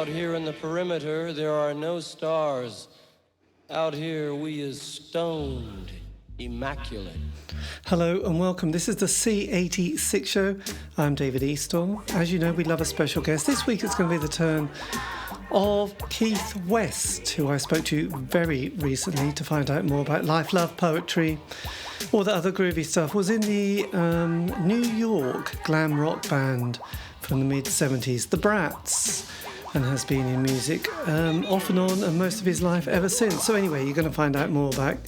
Out here in the perimeter, there are no stars. Out here, we is stoned, immaculate. Hello and welcome. This is the C86 show. I'm David Eastaugh. As you know, we love a special guest. This week it's going to be the turn of Keith West, who I spoke to very recently to find out more about life, love, poetry, all the other groovy stuff. Was in the New York glam rock band from the mid-70s, the Brats, and has been in music off and on and most of his life ever since. So anyway, you're going to find out more about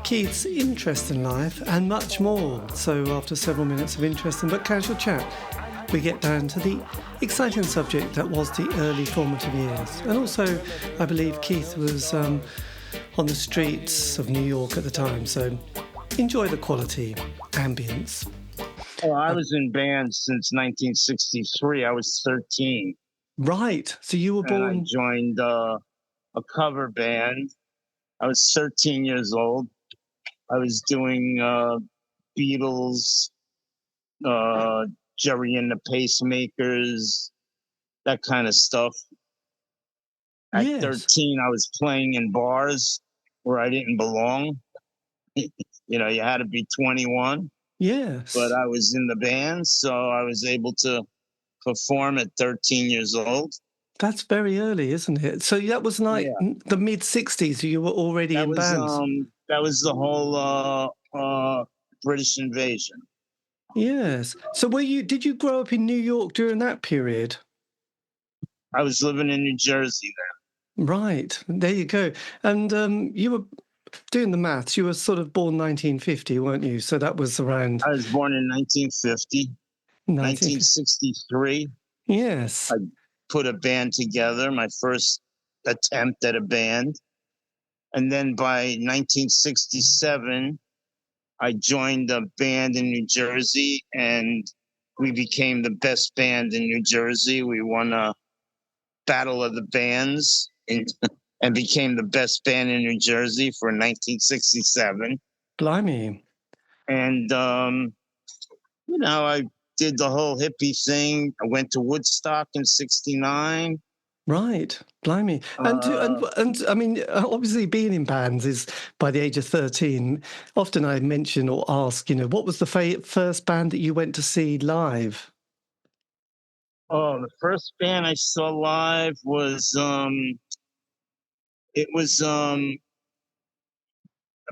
Keith's interest in life and much more. So after several minutes of interesting but casual chat, we get down to the exciting subject that was the early formative years. And also, I believe Keith was on the streets of New York at the time, so enjoy the quality ambience. Well, I was in bands since 1963. I was 13. Right, so you were born... And I joined a cover band. I was 13 years old. I was doing Beatles, Jerry and the Pacemakers, that kind of stuff. At 13, I was playing in bars where I didn't belong. You had to be 21. Yes. But I was in the band, so I was able to perform at 13 years old. That's very early, isn't it? So that was like the mid-60s, you were already in bands. That was the whole British invasion. Yes. So did you grow up in New York during that period? I was living in New Jersey then. Right. There you go. And you were doing the maths. You were sort of born 1950, weren't you? So that was around... I was born in 1950. 1963. Yes. I put a band together, my first attempt at a band. And then by 1967, I joined a band in New Jersey, and we became the best band in New Jersey. We won a Battle of the Bands and became the best band in New Jersey for 1967. Blimey. And, I did the whole hippie thing. I went to Woodstock in 69. Right, blimey. And I mean, obviously being in bands is by the age of 13. Often I mention or ask, what was the first band that you went to see live? Oh, the first band I saw live was,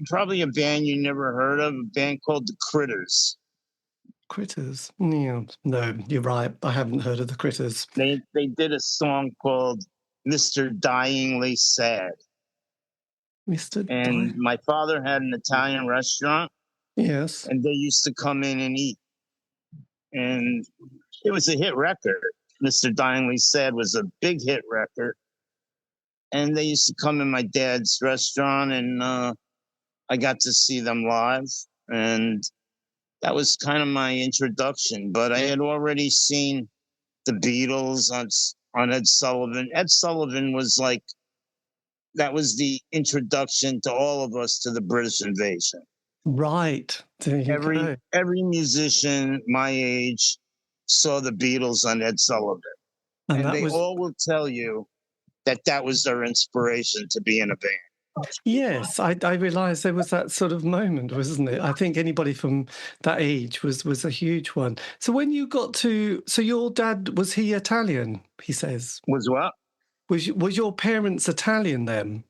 probably a band you never heard of, a band called the Critters. Critters? Yeah. No, you're right. I haven't heard of the Critters. They did a song called Mr. Dyingly Sad. And my father had an Italian restaurant. Yes. And they used to come in and eat. And it was a hit record. Mr. Dyingly Sad was a big hit record. And they used to come in my dad's restaurant, and I got to see them live. And that was kind of my introduction, but I had already seen the Beatles on Ed Sullivan. Ed Sullivan was that was the introduction to all of us to the British invasion. Right. Every musician my age saw the Beatles on Ed Sullivan. And they all will tell you that was their inspiration to be in a band. Yes, I realised there was that sort of moment, wasn't it? I think anybody from that age was a huge one. So when you got to... So your dad, was he Italian, he says? Was what? Was your parents Italian then?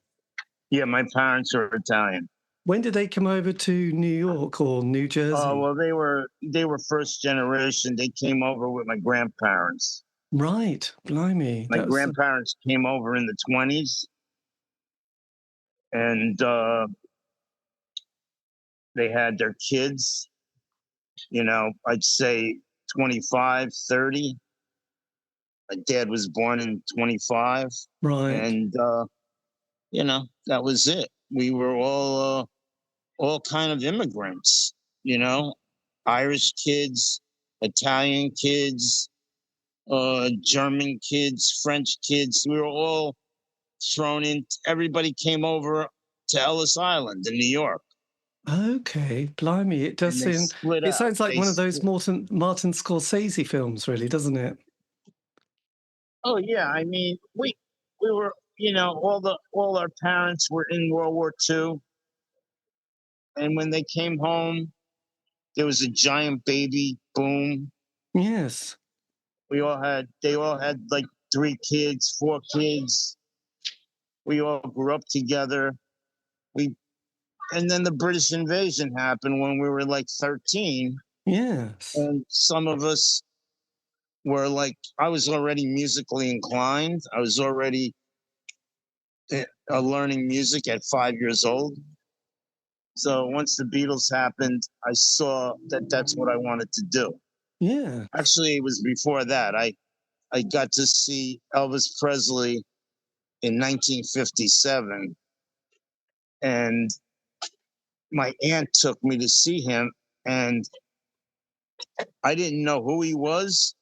Yeah, my parents are Italian. When did they come over to New York or New Jersey? Oh, well, they were first generation. They came over with my grandparents. Right, blimey. My grandparents came over in the 1920s. And they had their kids, I'd say 25, 30. My dad was born in 25. Right. And, that was it. We were all kind of immigrants, Irish kids, Italian kids, German kids, French kids. We were all thrown in. Everybody came over to Ellis Island in New York. Okay, blimey, it does seem... It sounds like one of those Martin Scorsese films, really, doesn't it? Oh yeah, I mean, we were, all our parents were in World War II, and when they came home, there was a giant baby boom. Yes. They all had like 3 kids, 4 kids. We all grew up together. We And then the British invasion happened when we were like 13, Yes. and some of us were like, I was already musically inclined. I was already learning music at 5 years old. So once the Beatles happened, I saw that that's what I wanted to do. Yeah. Actually, it was before that. I got to see Elvis Presley in 1957, and my aunt took me to see him, and I didn't know who he was,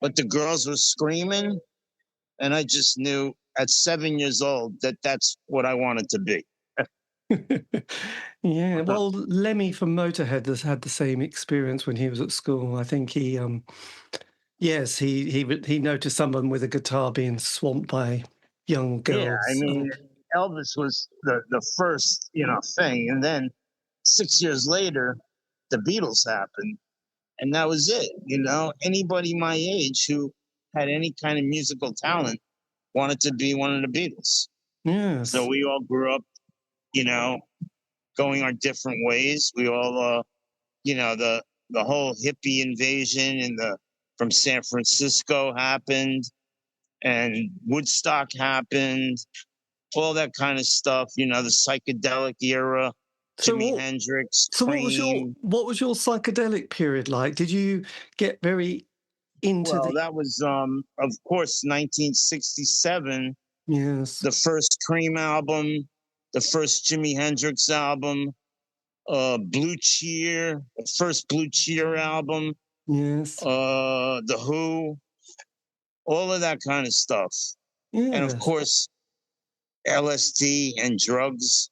but the girls were screaming, and I just knew at 7 years old that that's what I wanted to be. Yeah, well, Lemmy from Motorhead has had the same experience when he was at school. I think yes, he noticed someone with a guitar being swamped by young Yeah, I girls. mean, Elvis was the first, thing, and then 6 years later, the Beatles happened, and that was it. Anybody my age who had any kind of musical talent wanted to be one of the Beatles. So Yes. we all grew up, you know, going our different ways. We all, the whole hippie invasion from San Francisco happened, and Woodstock happened, all that kind of stuff. The psychedelic era, So Jimi what? Hendrix, So Cream. what was your psychedelic period like? Did you get very into Well, the? that was, of course, 1967. Yes. The first Cream album, the first Jimi Hendrix album, Blue Cheer, the first Blue Cheer album, Yes. The Who, all of that kind of stuff. And of Yes. course, LSD and drugs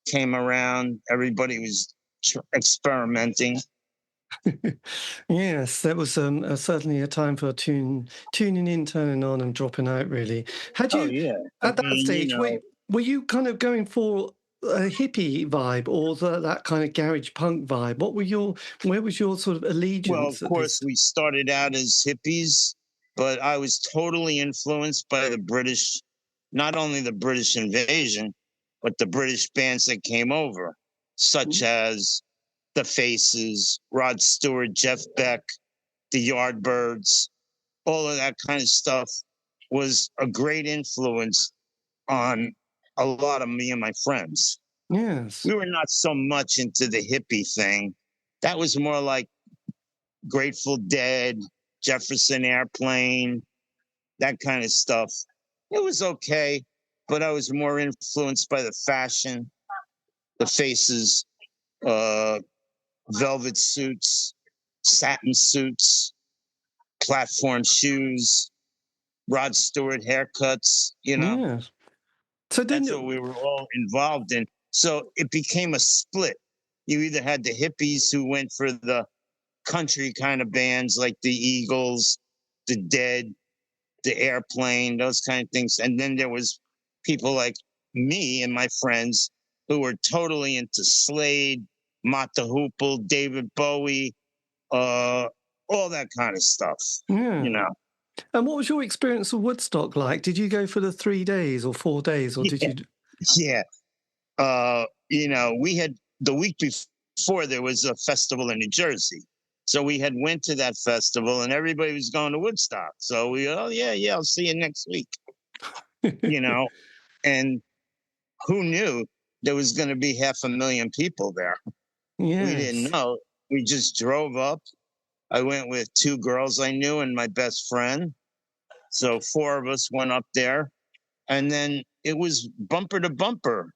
came around. Everybody was experimenting. Yes, that was certainly a time for tuning in, turning on, and dropping out. Really, had Oh you yeah, I at that mean, stage were you kind of going for a hippie vibe or that kind of garage punk vibe? Where was your sort of well, of allegiance at course, this? we started out as hippies, but I was totally influenced by the British, not only the British invasion, but the British bands that came over, such as the Faces, Rod Stewart, Jeff Beck, the Yardbirds, all of that kind of stuff was a great influence on a lot of me and my friends. Yes. We were not so much into the hippie thing. That was more like Grateful Dead, Jefferson Airplane, that kind of stuff. It was okay, but I was more influenced by the fashion, the Faces, uh, velvet suits, satin suits, platform shoes, Rod Stewart haircuts. Yes. So That's what didn't we were all involved in. So it became a split. You either had the hippies who went for the country kind of bands like the Eagles, the Dead, the Airplane, those kind of things. And then there was people like me and my friends who were totally into Slade, Mott the Hoople, David Bowie, all that kind of stuff, yeah. you know. And what was your experience of Woodstock like? Did you go for the 3 days or 4 days, or did Yeah, you? yeah. We had the week before there was a festival in New Jersey. So we had went to that festival and everybody was going to Woodstock. So oh yeah, I'll see you next week. you know, and who knew there was going to be 500,000 people there? We didn't Yes. know. We just drove up. I went with 2 girls I knew and my best friend. So 4 of us went up there, and then it was bumper to bumper,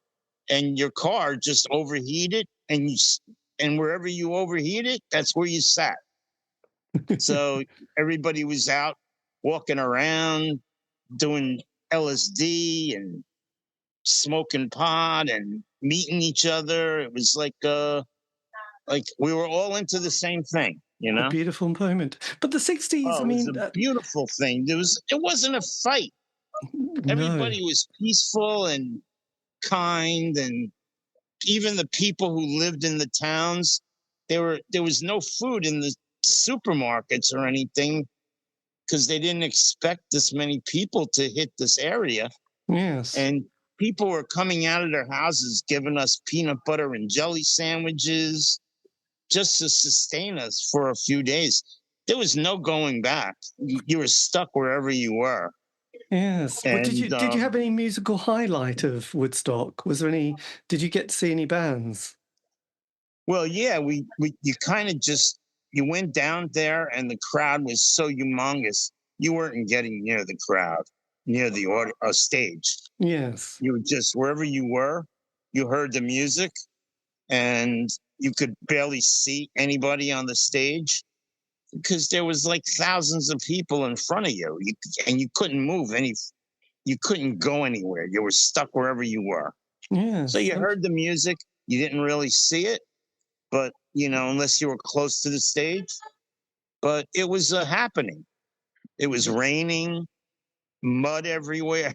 and your car just overheated, and wherever you overheated, that's where you sat. So everybody was out walking around doing LSD and smoking pot and meeting each other. It was like we were all into the same thing. you A know? beautiful moment. But the 60s, Oh, I it was mean, a beautiful thing. It wasn't a fight. no. Everybody was peaceful and kind, and even the people who lived in the towns, there was no food in the supermarkets or anything because they didn't expect this many people to hit this area. Yes. And people were coming out of their houses giving us peanut butter and jelly sandwiches just to sustain us for a few days. There was no going back. You were stuck wherever you were. Yes. Well, did And you have any musical highlight of Woodstock? Was there any? Did you get to see any bands? well, yeah, we you kind of just you went down there, and the crowd was so humongous. You weren't getting near the crowd, near the stage. Yes. You were just wherever you were. You heard the music, and you could barely see anybody on the stage because there was like thousands of people in front of you, and you couldn't move any. You couldn't go anywhere. You were stuck wherever you were. So Yes. you heard the music. You didn't really see it, but unless you were close to the stage. But it was happening. It was raining, mud everywhere.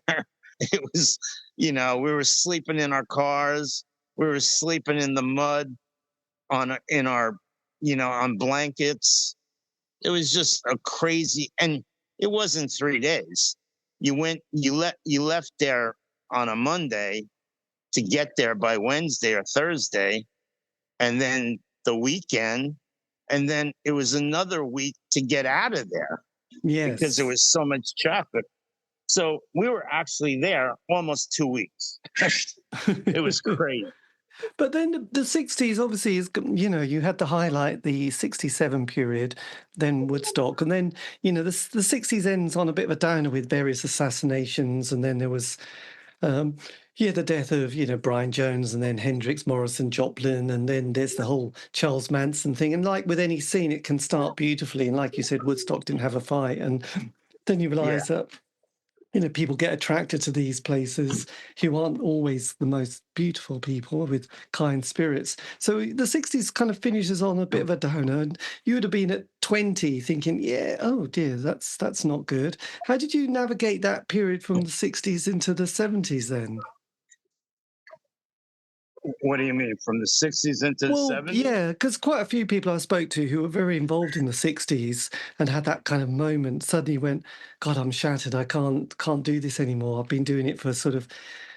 It was, we were sleeping in our cars. We were sleeping in the mud in our, on blankets. It was just a crazy, and it wasn't 3 days. You left there on a Monday to get there by Wednesday or Thursday, and then the weekend, and then it was another week to get out of there because there Yes. was so much traffic. So we were actually there almost 2 weeks. It was crazy. But then the 60s obviously is, you had to highlight the 67 period, then Woodstock, and then, the 60s ends on a bit of a downer with various assassinations, and then there was, the death of, Brian Jones, and then Hendrix, Morrison, Joplin, and then there's the whole Charles Manson thing. And like with any scene, it can start beautifully, and like you said, Woodstock didn't have a fight, and then you Yeah. realise that people get attracted to these places who aren't always the most beautiful people with kind spirits. So the 60s kind of finishes on a bit of a downer, and you would have been at 20 thinking, yeah, oh dear, that's not good. How did you navigate that period from the 60s into the 70s then? What do you mean, from the 60s into the Well, 70s? yeah, because quite a few people I spoke to who were very involved in the 60s and had that kind of moment suddenly went, God, I'm shattered. I can't do this anymore. I've been doing it for sort of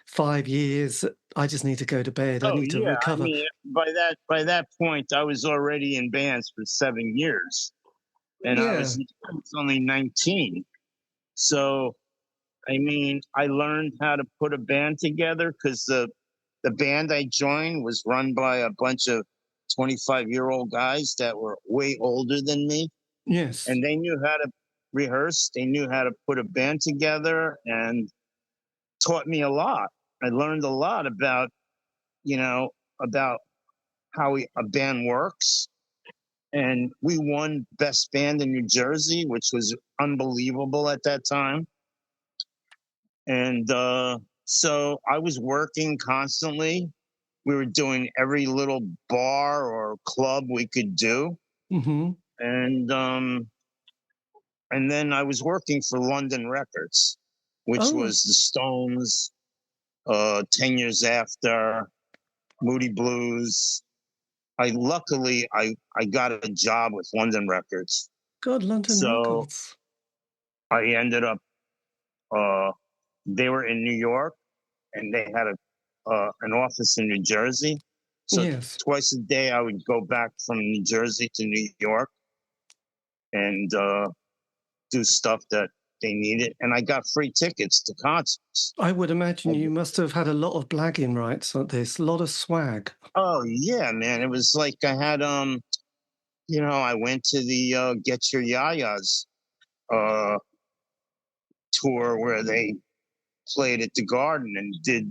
5 years. I just need to go to bed. I Oh need to yeah, I recover. mean, by that point, I was already in bands for 7 years, and I Yeah. was only 19. So I mean, I learned how to put a band together because the band I joined was run by a bunch of 25-year-old guys that were way older than me, Yes. and they knew how to rehearse. They knew how to put a band together, and taught me a lot. I learned a lot you know, about how a band works. And we won Best Band in New Jersey, which was unbelievable at that time. And so I was working constantly. We were doing every little bar or club we could do. Hmm. And then I was working for London Records, which Oh, was the Stones, 10 years after, Moody Blues. I got a job with London Records. God, London So Records. I ended up they were in New York, and they had an office in New Jersey. So Yes. twice a day I would go back from New Jersey to New York and do stuff that they needed, and I got free tickets to concerts. I would imagine you must have had a lot of blagging rights on this, a lot of swag. Oh yeah, man! It was like I had I went to the Get Your Yayas uh tour where they played at the Garden and did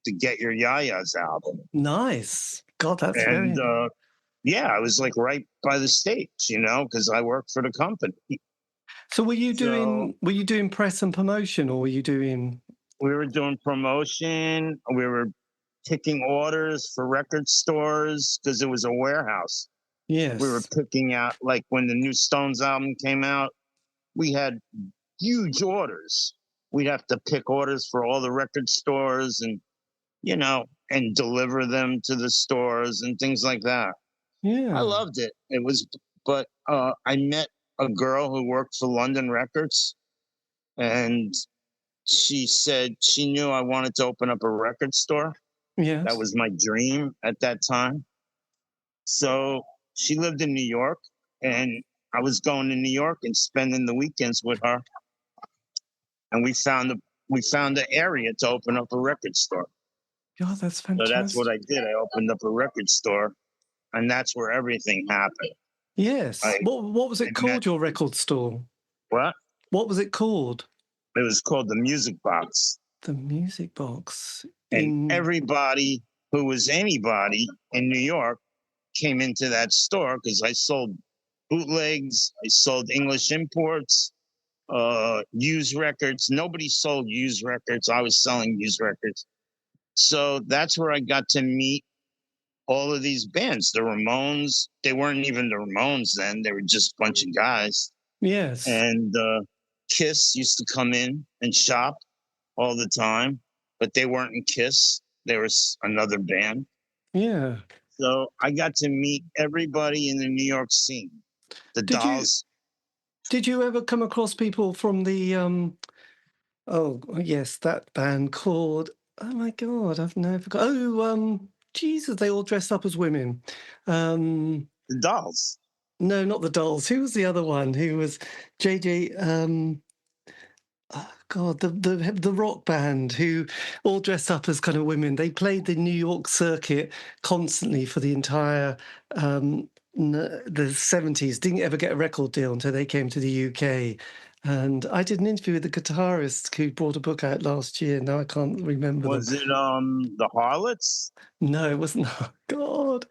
the Get Your Yayas album. Nice. God, that's And very... yeah, I was like right by the stage, because I worked for the company. So So were you doing press and promotion, or were you doing... we were doing promotion. We were taking orders for record stores because it was a warehouse. Yes. We were picking out, like when the new Stones album came out, we had huge orders. We'd have to pick orders for all the record stores and, and deliver them to the stores and things like that. Yeah. I loved it. But I met a girl who worked for London Records, and she said she knew I wanted to open up a record store. Yes. That was my dream at that time. So she lived in New York, and I was going to New York and spending the weekends with her. And we found the area to open up a record store. God, that's fantastic. So that's what I did. I opened up a record store, and that's where everything happened. Yes. What was it called, your record store? What? What was it called? It was called the Music Box. The Music Box. And everybody who was anybody in New York came into that store because I sold bootlegs, I sold English imports, used records. Nobody sold used records. I was selling used records. So that's where I got to meet all of these bands. The Ramones, they weren't even the Ramones then. They were just a bunch of guys. Yes. And Kiss used to come in and shop all the time, but they weren't in Kiss. There was another band. Yeah. So I got to meet everybody in the New York scene. The Dolls. Did you ever come across people from the that band called, oh my God, I've never forgot. Jesus, they all dressed up as women. The Dolls. No, not the Dolls. Who was the other one? Who was JJ? Oh God, the rock band who all dressed up as kind of women. They played the New York circuit constantly for the entire the 70s. Didn't ever get a record deal until they came to the UK. And I did an interview with the guitarist who brought a book out last year. Now I can't remember. Was it the Harlots? No, it wasn't. Oh, God.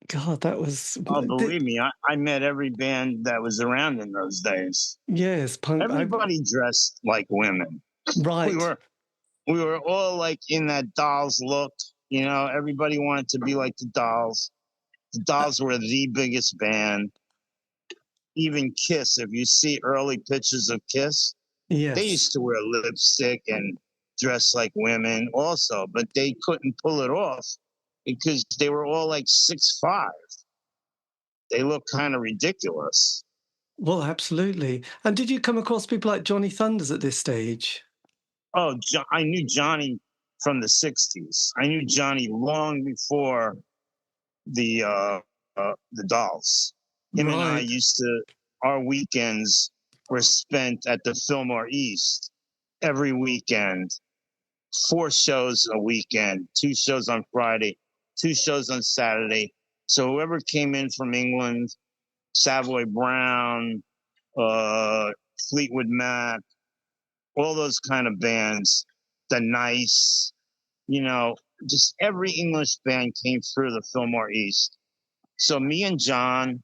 God, that was... Oh, believe me, I met every band that was around in those days. Yes, punk. Everybody dressed like women. Right. We were all like in that Dolls look. Everybody wanted to be like the Dolls. The Dolls were the biggest band. Even Kiss, if you see early pictures of Kiss, yes, they used to wear lipstick and dress like women also, but they couldn't pull it off because they were all like 6'5". They look kind of ridiculous. Well, absolutely. And did you come across people like Johnny Thunders at this stage? Oh, I knew Johnny from the 60s. I knew Johnny long before the Dolls. Him and I our weekends were spent at the Fillmore East every weekend. 4 shows a weekend, 2 shows on Friday, 2 shows on Saturday. So whoever came in from England, Savoy Brown, Fleetwood Mac, all those kind of bands, The Nice, just every English band came through the Fillmore East. So me and John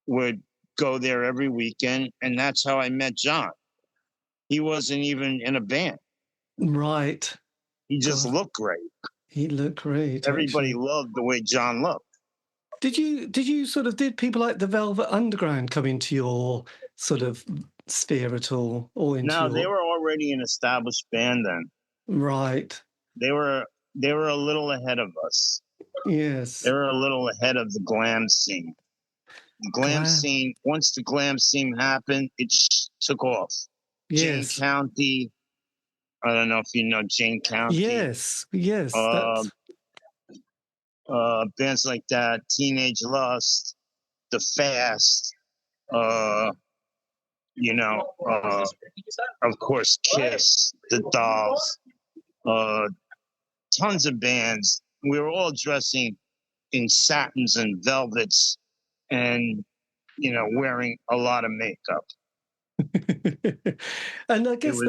would go there every weekend, and that's how I met John. He wasn't even in a band. Right. He just looked great. He looked great. Everybody loved the way John looked. Did people like the Velvet Underground come into your sort of sphere at all? No, they were already an established band then. Right. They were a little ahead of us. Yes. They were a little ahead of the glam scene. The glam scene, once the glam scene happened, it took off. Yes. Jane County. I don't know if you know Jane County. Yes. Bands like that, Teenage Lust, The Fast, of course, Kiss, The Dolls, tons of bands. We were all dressing in satins and velvets and, wearing a lot of makeup. And I guess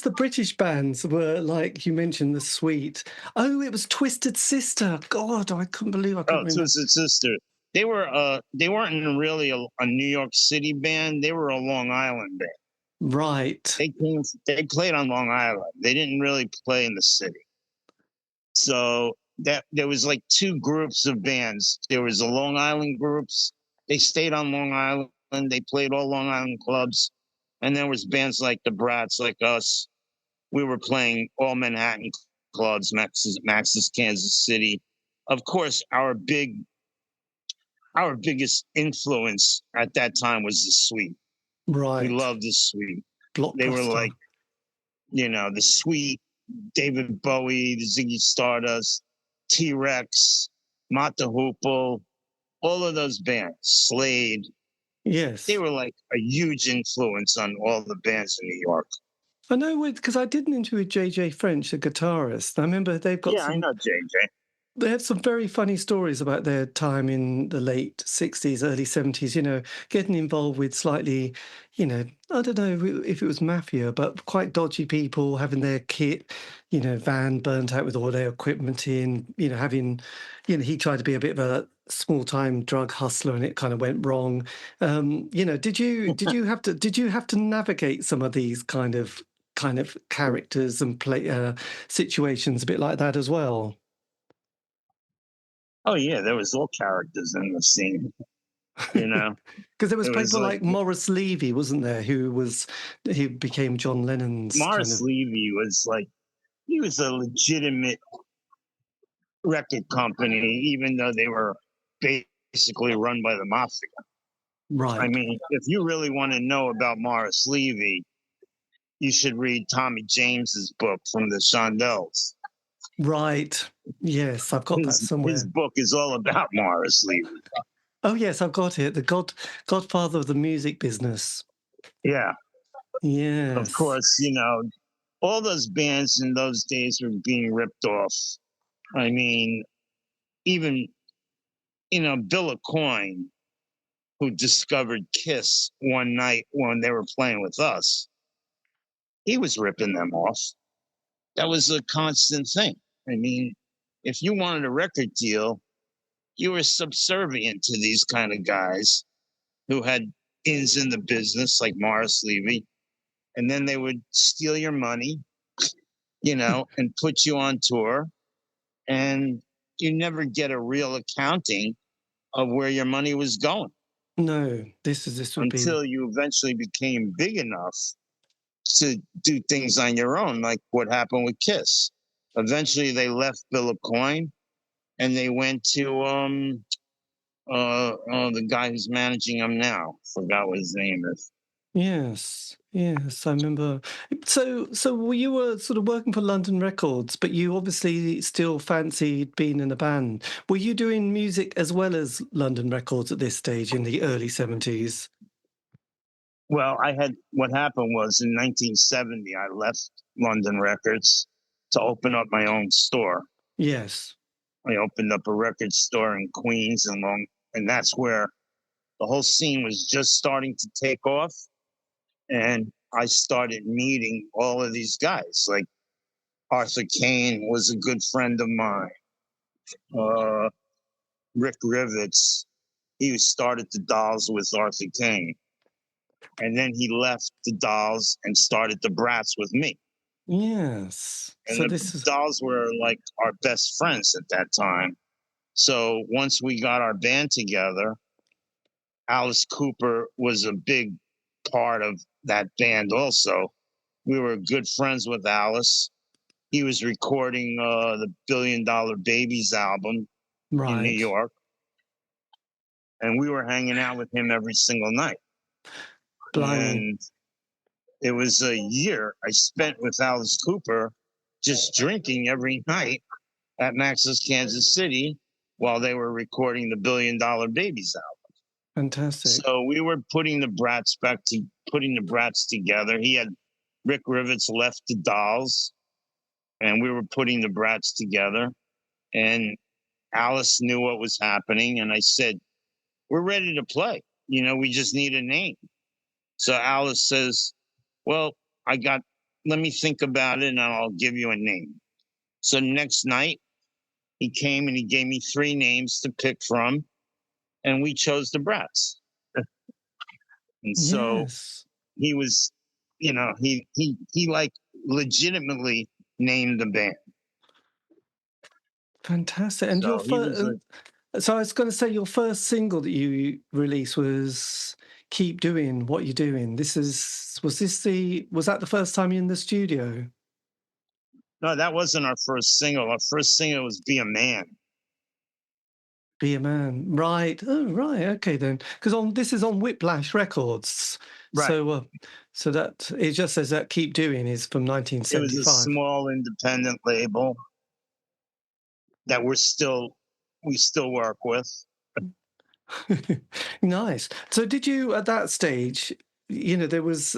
the British bands were, like you mentioned, the Sweet. Oh, it was Twisted Sister. God, I couldn't believe I couldn't remember. Twisted Sister. They weren't really a New York City band. They were a Long Island band. Right. They played on Long Island. They didn't really play in the city. So that there was like two groups of bands. There was the Long Island groups. They stayed on Long Island. They played all Long Island clubs. And there was bands like the Brats, like us. We were playing all Manhattan clubs, Max's Kansas City. Of course, our biggest influence at that time was the Sweet. Right. We loved the Sweet. Blockbuster. They were like, the Sweet, David Bowie, the Ziggy Stardust, T-Rex, Mott the Hoople, all of those bands, Slade. Yes. They were like a huge influence on all the bands in New York. I know, because I did an interview with JJ French, the guitarist. I remember they've got I know JJ. They have some very funny stories about their time in the late 60s, early 70s, getting involved with slightly, I don't know if it was mafia, but quite dodgy people having their kit, van burnt out with all their equipment in, having, he tried to be a bit of a small-time drug hustler and it kind of went wrong. Did you have to navigate some of these kind of characters and play situations a bit like that as well? Oh yeah, there was all characters in the scene, Because there was people like Morris Levy, wasn't there, who became John Lennon's. Morris Levy was like, he was a legitimate record company, even though they were basically run by the mafia. Right. I mean, if you really want to know about Morris Levy, you should read Tommy James's book From the Shondells. Right. Yes, I've got that somewhere. His book is all about Morris Levy. Oh, yes, I've got it. The Godfather of the music business. Yeah. Yes. Of course, all those bands in those days were being ripped off. I mean, even, Bill Aucoin, who discovered Kiss one night when they were playing with us, he was ripping them off. That was a constant thing. I mean, if you wanted a record deal, you were subservient to these kind of guys who had ins in the business, like Morris Levy, and then they would steal your money, and put you on tour, and you never get a real accounting of where your money was going. No, this would be until you eventually became big enough to do things on your own, like what happened with Kiss. Eventually, they left Bill Aucoin, and they went to the guy who's managing them now. Forgot what his name is. Yes, I remember. So you were sort of working for London Records, but you obviously still fancied being in a band. Were you doing music as well as London Records at this stage in the early 70s? Well, what happened was in 1970, I left London Records to open up my own store. Yes. I opened up a record store in Queens, and that's where the whole scene was just starting to take off. And I started meeting all of these guys. Like Arthur Kane was a good friend of mine. Rick Rivets, he started the Dolls with Arthur Kane. And then he left the Dolls and started the Brats with me. Yes. And the Dolls were like our best friends at that time. So once we got our band together, Alice Cooper was a big part of that band also. We were good friends with Alice. He was recording the $1 Billion Babies album in New York. And we were hanging out with him every single night. Blimey. And it was a year I spent with Alice Cooper just drinking every night at Max's Kansas City while they were recording the $1 Billion Babies album. Fantastic. So we were putting the Brats together. He had Rick Rivets left the Dolls, and we were putting the Brats together. And Alice knew what was happening, and I said, "We're ready to play. We just need a name." So Alice says, "Well, let me think about it, and I'll give you a name." So next night, he came and he gave me 3 names to pick from, and we chose the Brats. And so he was, he like legitimately named the band. Fantastic. And your So he was first, so I was going to say your first single that you released was "Keep Doing What You're Doing." Was that the first time you're in the studio? no, that wasn't our first single. Our first single was "Be a Man." Be a Man, right? Oh, right. Okay, then, because this is on Whiplash Records, Right. so that it just says that "Keep Doing" is from It was a 1975. small independent label that we still work with. Nice. So, did you at that stage? There was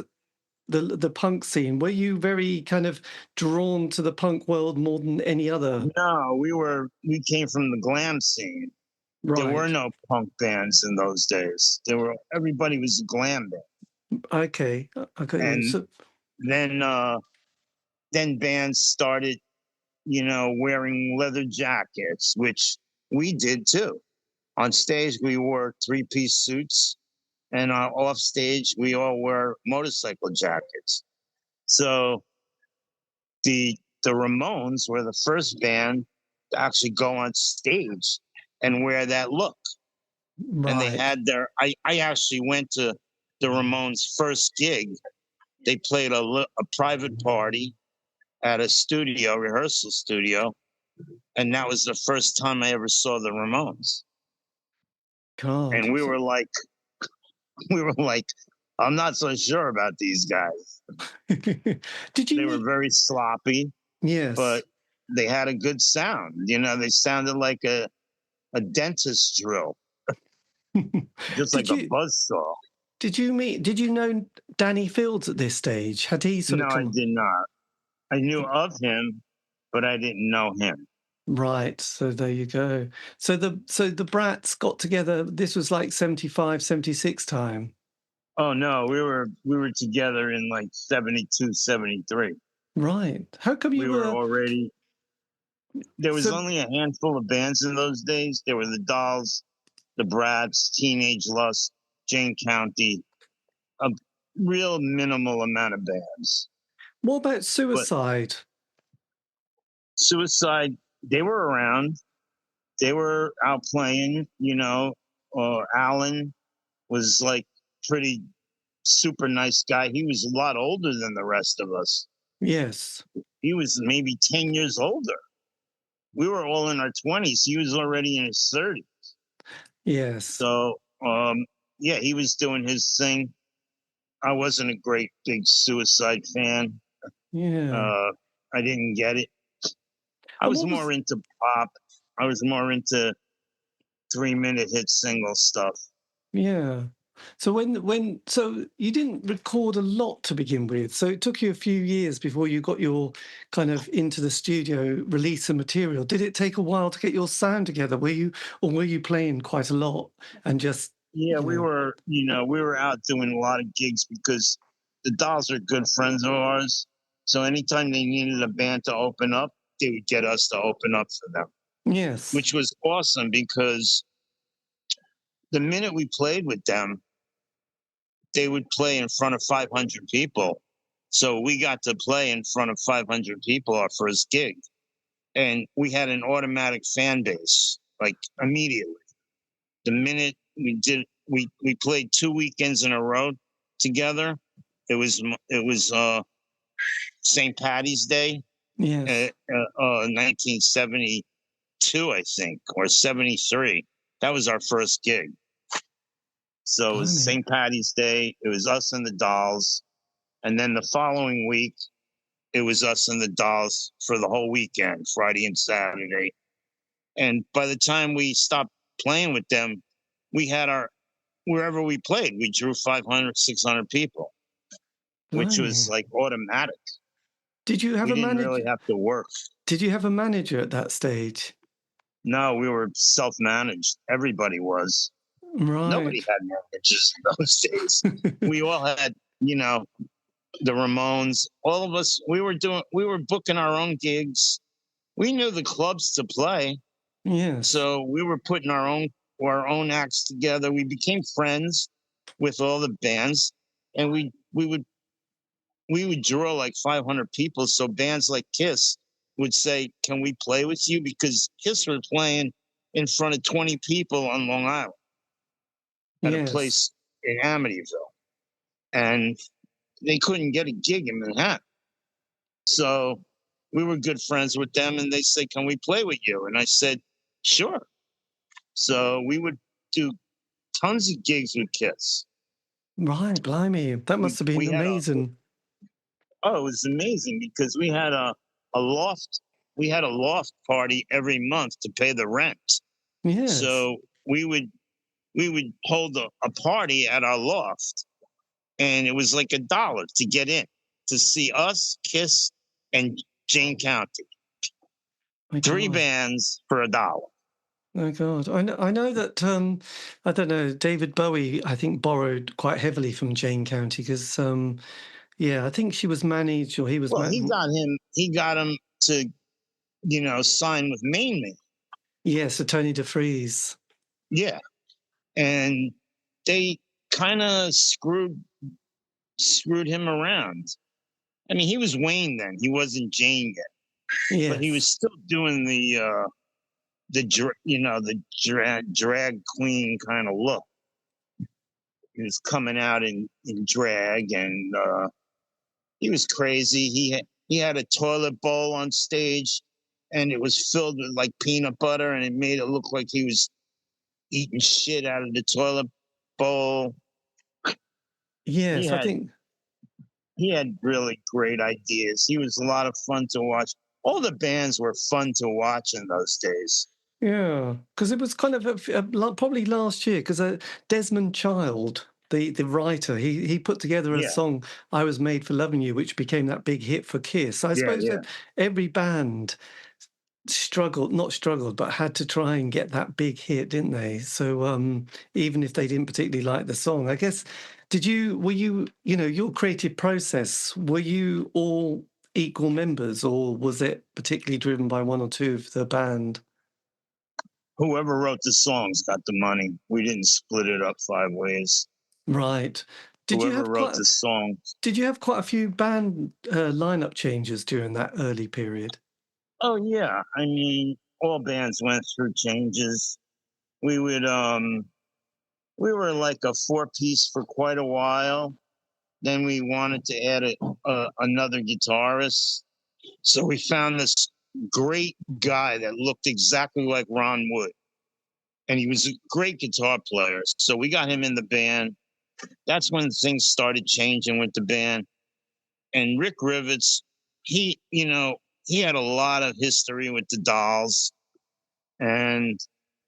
the punk scene. Were you very kind of drawn to the punk world more than any other? No, we came from the glam scene. There were Right. no punk bands in those days. Everybody was a glam band. Okay. I got you. And So, then bands started, wearing leather jackets, which we did too. On stage, we wore three-piece suits, and off stage, we all wore motorcycle jackets. So the Ramones were the first band to actually go on stage and wear that look. And they right. had I actually went to the Ramones' first gig. They played a private party at a studio, rehearsal studio, and that was the first time I ever saw the Ramones. God. And we were like, I'm not so sure about these guys. Did you They were meet? very sloppy, Yes. but they had a good sound. They sounded like a dentist drill, just like Did a you buzzsaw. did you meet? Did you know Danny Fields at this stage? Had he sort No, of I come? did not. I knew of him, but I didn't know him. Right. So there you go. So the Brats got together. This was like 75, 76 time. Oh no, we were together in like 72, 73. Right. How come you We were were? already there was So only a handful of bands in those days. There were the Dolls, the Brats, Teenage Lust, Jane County, a real minimal amount of bands. what about But Suicide? Suicide, they were around. They were out playing, Alan was like pretty super nice guy. He was a lot older than the rest of us. Yes. He was maybe 10 years older. We were all in our 20s. He was already in his 30s. Yes. So, yeah, he was doing his thing. I wasn't a great big Suicide fan. Yeah. I didn't get it. I And was what more was? into pop. I was more into 3-minute hit single stuff. Yeah. So so you didn't record a lot to begin with. So it took you a few years before you got your kind of into the studio, release of material. Did it take a while to get your sound together? Were you playing quite a lot and just, Yeah, we were out doing a lot of gigs because the Dolls are good friends of ours. So anytime they needed a band to open up, they would get us to open up for them, yes. which was awesome because the minute we played with them, they would play in front of 500 people. So we got to play in front of 500 people our first gig. And we had an automatic fan base, like immediately. The minute we played 2 weekends in a row together. It was St. Patty's Day, Yes. 1972, I think, or 73. That was our first gig. So it was Blimey. St. Patty's Day. It was us and the Dolls. And then the following week, it was us and the Dolls for the whole weekend, Friday and Saturday. And by the time we stopped playing with them, we had wherever we played, we drew 500, 600 people, which was Blimey. like automatic. Did you have We a didn't manager? really have to work. Did you have a manager at that stage? No, we were self-managed. Everybody was. Nobody Right. had managers in those days. We all had, the Ramones. All of us, we were booking our own gigs. We knew the clubs to play, Yes. so we were putting our own acts together. We became friends with all the bands, and we would draw like 500 people. So bands like Kiss would say, "Can we play with you?" Because Kiss were playing in front of 20 people on Long Island at a Yes. place in Amityville, and they couldn't get a gig in Manhattan. So we were good friends with them, and they said, "Can we play with you?" And I said, "Sure." So we would do tons of gigs with Kiss. Right, blimey. That must have been We had amazing. it was amazing because we had a loft. We had a loft party every month to pay the rent. Yes. So we would hold a party at our loft, and it was like $1 to get in to see us, Kiss, and Jane County. My 3 God. bands for $1. Oh God, I know that I don't know. David Bowie, I think, borrowed quite heavily from Jane County because, yeah, I think she was managed or he was. Well, he got him to, sign with Main Man. Yes, so Tony DeFries. Yeah, and they kind of screwed him around. I mean, he was Wayne then; he wasn't Jane yet, Yes. but he was still doing the drag queen kind of look. He was coming out in drag, and he was crazy. He had a toilet bowl on stage, and it was filled with like peanut butter, and it made it look like he was eating shit out of the toilet bowl. Yes, I think he had really great ideas. He was a lot of fun to watch. All the bands were fun to watch in those days. yeah, because it was kind of probably last year because Desmond Child, the writer, he put together a song "I Was Made for Loving You," which became that big hit for Kiss. I suppose that every band not struggled, but had to try and get that big hit, didn't they? So even if they didn't particularly like the song, I guess, were you, your creative process, were you all equal members or was it particularly driven by one or two of the band? Whoever wrote the songs got the money. We didn't split it up 5 ways. Right. Whoever wrote the songs. Did you have quite a few band lineup changes during that early period? Oh yeah, I mean, all bands went through changes. We would we were like a 4-piece for quite a while. Then we wanted to add another guitarist, so we found this great guy that looked exactly like Ron Wood, and he was a great guitar player. So we got him in the band. That's when things started changing with the band. And Rick Rivets, he had a lot of history with the Dolls, and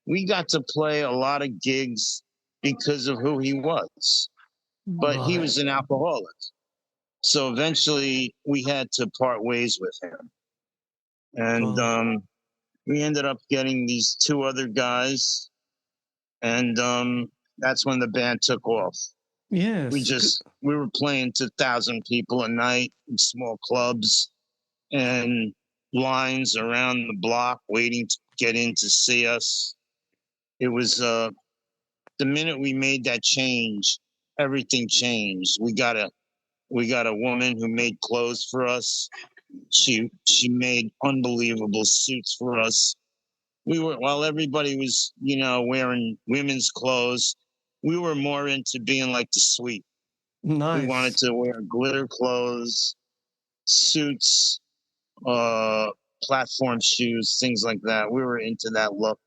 we got to play a lot of gigs because of who he was. But he was an alcoholic. So eventually we had to part ways with him. And we ended up getting these 2 other guys, and that's when the band took off. Yes. We were playing to 1,000 people a night in small clubs and lines around the block waiting to get in to see us. It was the minute we made that change, everything changed. We got a woman who made clothes for us. She made unbelievable suits for us. While everybody was, wearing women's clothes, we were more into being like the Sweet. Nice. We wanted to wear glitter clothes, suits, platform shoes, things like that. We were into that look.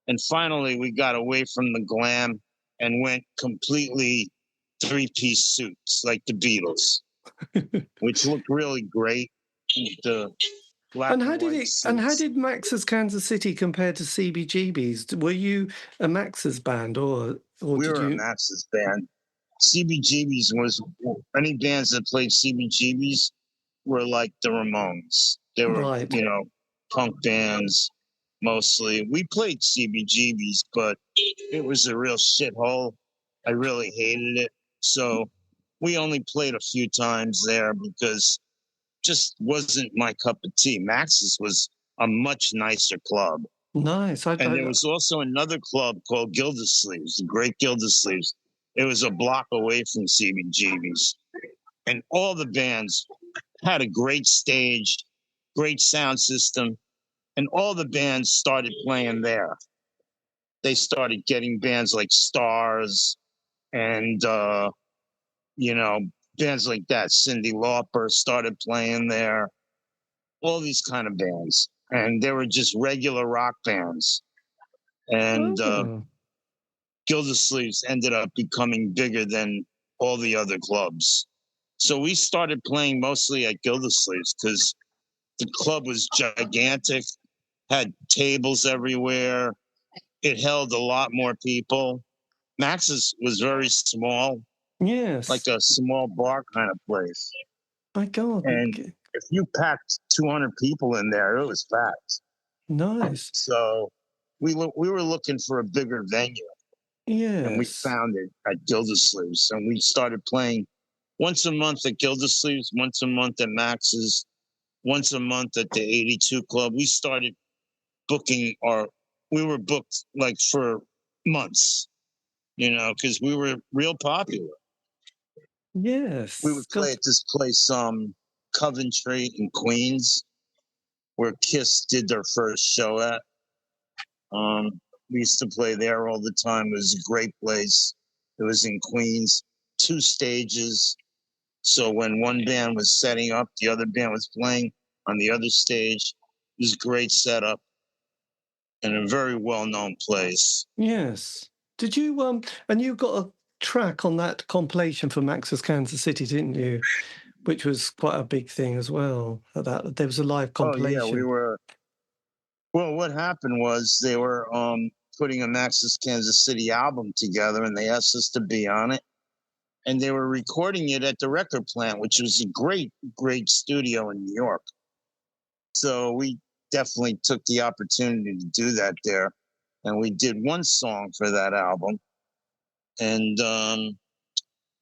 And finally, we got away from the glam and went completely 3-piece suits like the Beatles, which looked really great. The black and how did Max's Kansas City compare to CBGB's? Were you a Max's band or we did were you? a Max's band? CBGB's was any bands that played CBGB's were like the Ramones. They were, punk bands mostly. We played CBGB's, but it was a real shithole. I really hated it. So we only played a few times there because it just wasn't my cup of tea. Max's was a much nicer club. Nice. And there was also another club called Gildersleeves, the Great Gildersleeves. It was a block away from CBGB's. And all the bands had a great stage. great sound system, and all the bands started playing there. They started getting bands like Stars and, bands like that. Cyndi Lauper started playing there, all these kind of bands. And they were just regular rock bands. And Gildersleeves ended up becoming bigger than all the other clubs. So we started playing mostly at Gildersleeves because the club was gigantic, had tables everywhere. It held a lot more people. Max's was very small. Yes. Like a small bar kind of place. My God. And if you packed 200 people in there, it was packed. Nice. So we were looking for a bigger venue. Yes. And we found it at Gildersleeves. And we started playing once a month at Gildersleeves, once a month at Max's, once a month at the 82 Club. We started booking we were booked like for months, because we were real popular. Yes. We would play at this place, Coventry in Queens, where Kiss did their first show at. We used to play there all the time. It was a great place. It was in Queens, 2 stages. So when one band was setting up, the other band was playing on the other stage. It was a great setup and a very well-known place. Yes. Did you, and you got a track on that compilation for Max's Kansas City, didn't you? Which was quite a big thing as well. There was a live compilation. Oh, yeah, we were. Well, what happened was they were putting a Max's Kansas City album together, and they asked us to be on it. And they were recording it at the record plant, which was a great, great studio in New York. So we definitely took the opportunity to do that there. And we did one song for that album. And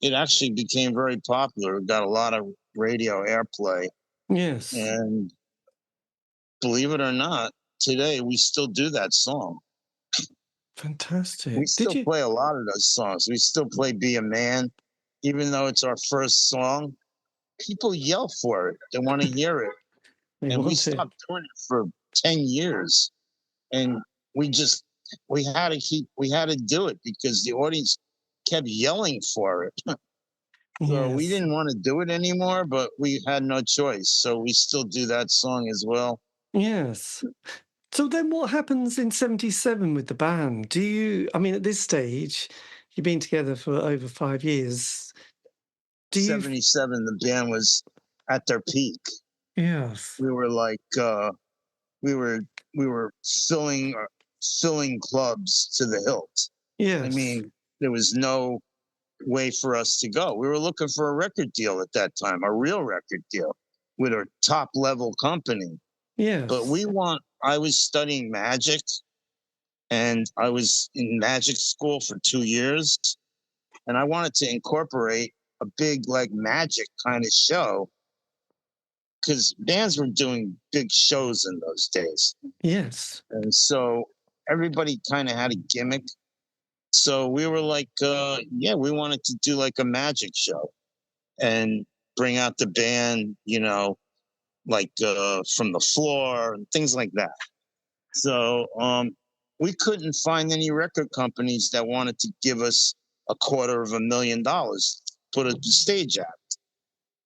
it actually became very popular. It got a lot of radio airplay. Yes. And believe it or not, today we still do that song. Fantastic. We still play a lot of those songs. We still play Be a Man. Even though it's our first song, people yell for it. They want to hear it. And we stopped doing it for 10 years. And we had to do it because the audience kept yelling for it. So we didn't want to do it anymore, but we had no choice. So we still do that song as well. Yes. So then what happens in 77 with the band? At this stage, you've been together for over 5 years. 77, the band was at their peak. Yes. We were like, we were filling clubs to the hilt. Yes. I mean, there was no way for us to go. We were looking for a record deal at that time, a real record deal with a top level company. Yes. But I was studying magic, and I was in magic school for 2 years, and I wanted to incorporate a big like magic kind of show because bands were doing big shows in those days. Yes. And so everybody kind of had a gimmick. So we were like, we wanted to do like a magic show and bring out the band, from the floor and things like that. So we couldn't find any record companies that wanted to give us $250,000 to put a stage act.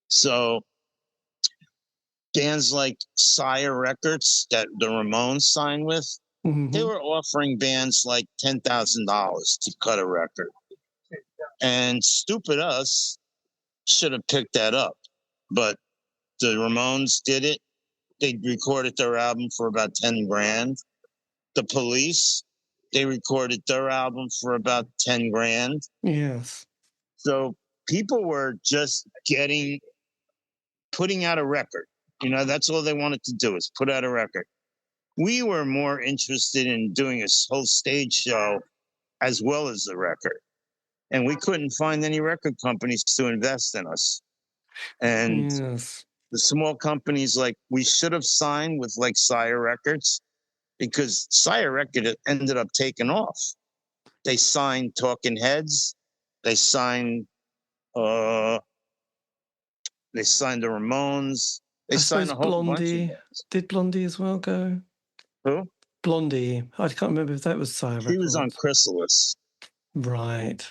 So bands like Sire Records that the Ramones signed with, they were offering bands like $10,000 to cut a record. And stupid us should have picked that up. But the Ramones did it. They recorded their album for about 10 grand. The Police, they recorded their album for about 10 grand. Yes. So people were just putting out a record. That's all they wanted to do is put out a record. We were more interested in doing a whole stage show as well as the record. And we couldn't find any record companies to invest in us. And the small companies, like, we should have signed with like Sire Records, because Sire Records ended up taking off. They signed Talking Heads. They signed the Ramones. They I signed suppose a whole bunch of Blondie. bands. Did Blondie as well go? Who? Blondie. I can't remember if that was Sire She was on Records. Chrysalis. Right.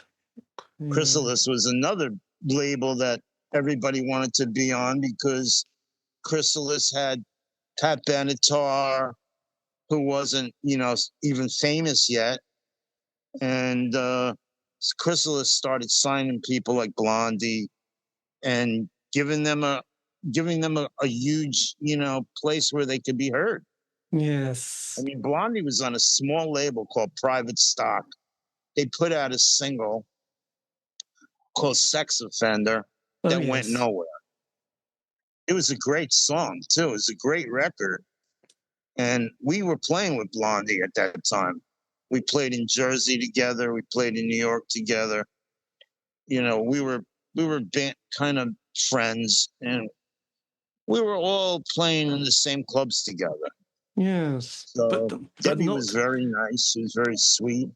Yeah. Chrysalis was another label that everybody wanted to be on because Chrysalis had Pat Benatar, who wasn't, even famous yet. And Chrysalis started signing people like Blondie and giving them a huge, place where they could be heard. Yes. I mean, Blondie was on a small label called Private Stock. They put out a single called Sex Offender that went nowhere. It was a great song, too. It was a great record. And we were playing with Blondie at that time. We played in Jersey together. We played in New York together. We were kind of friends, and we were all playing in the same clubs together. Yes. So but Debbie not... was very nice. She was very sweet.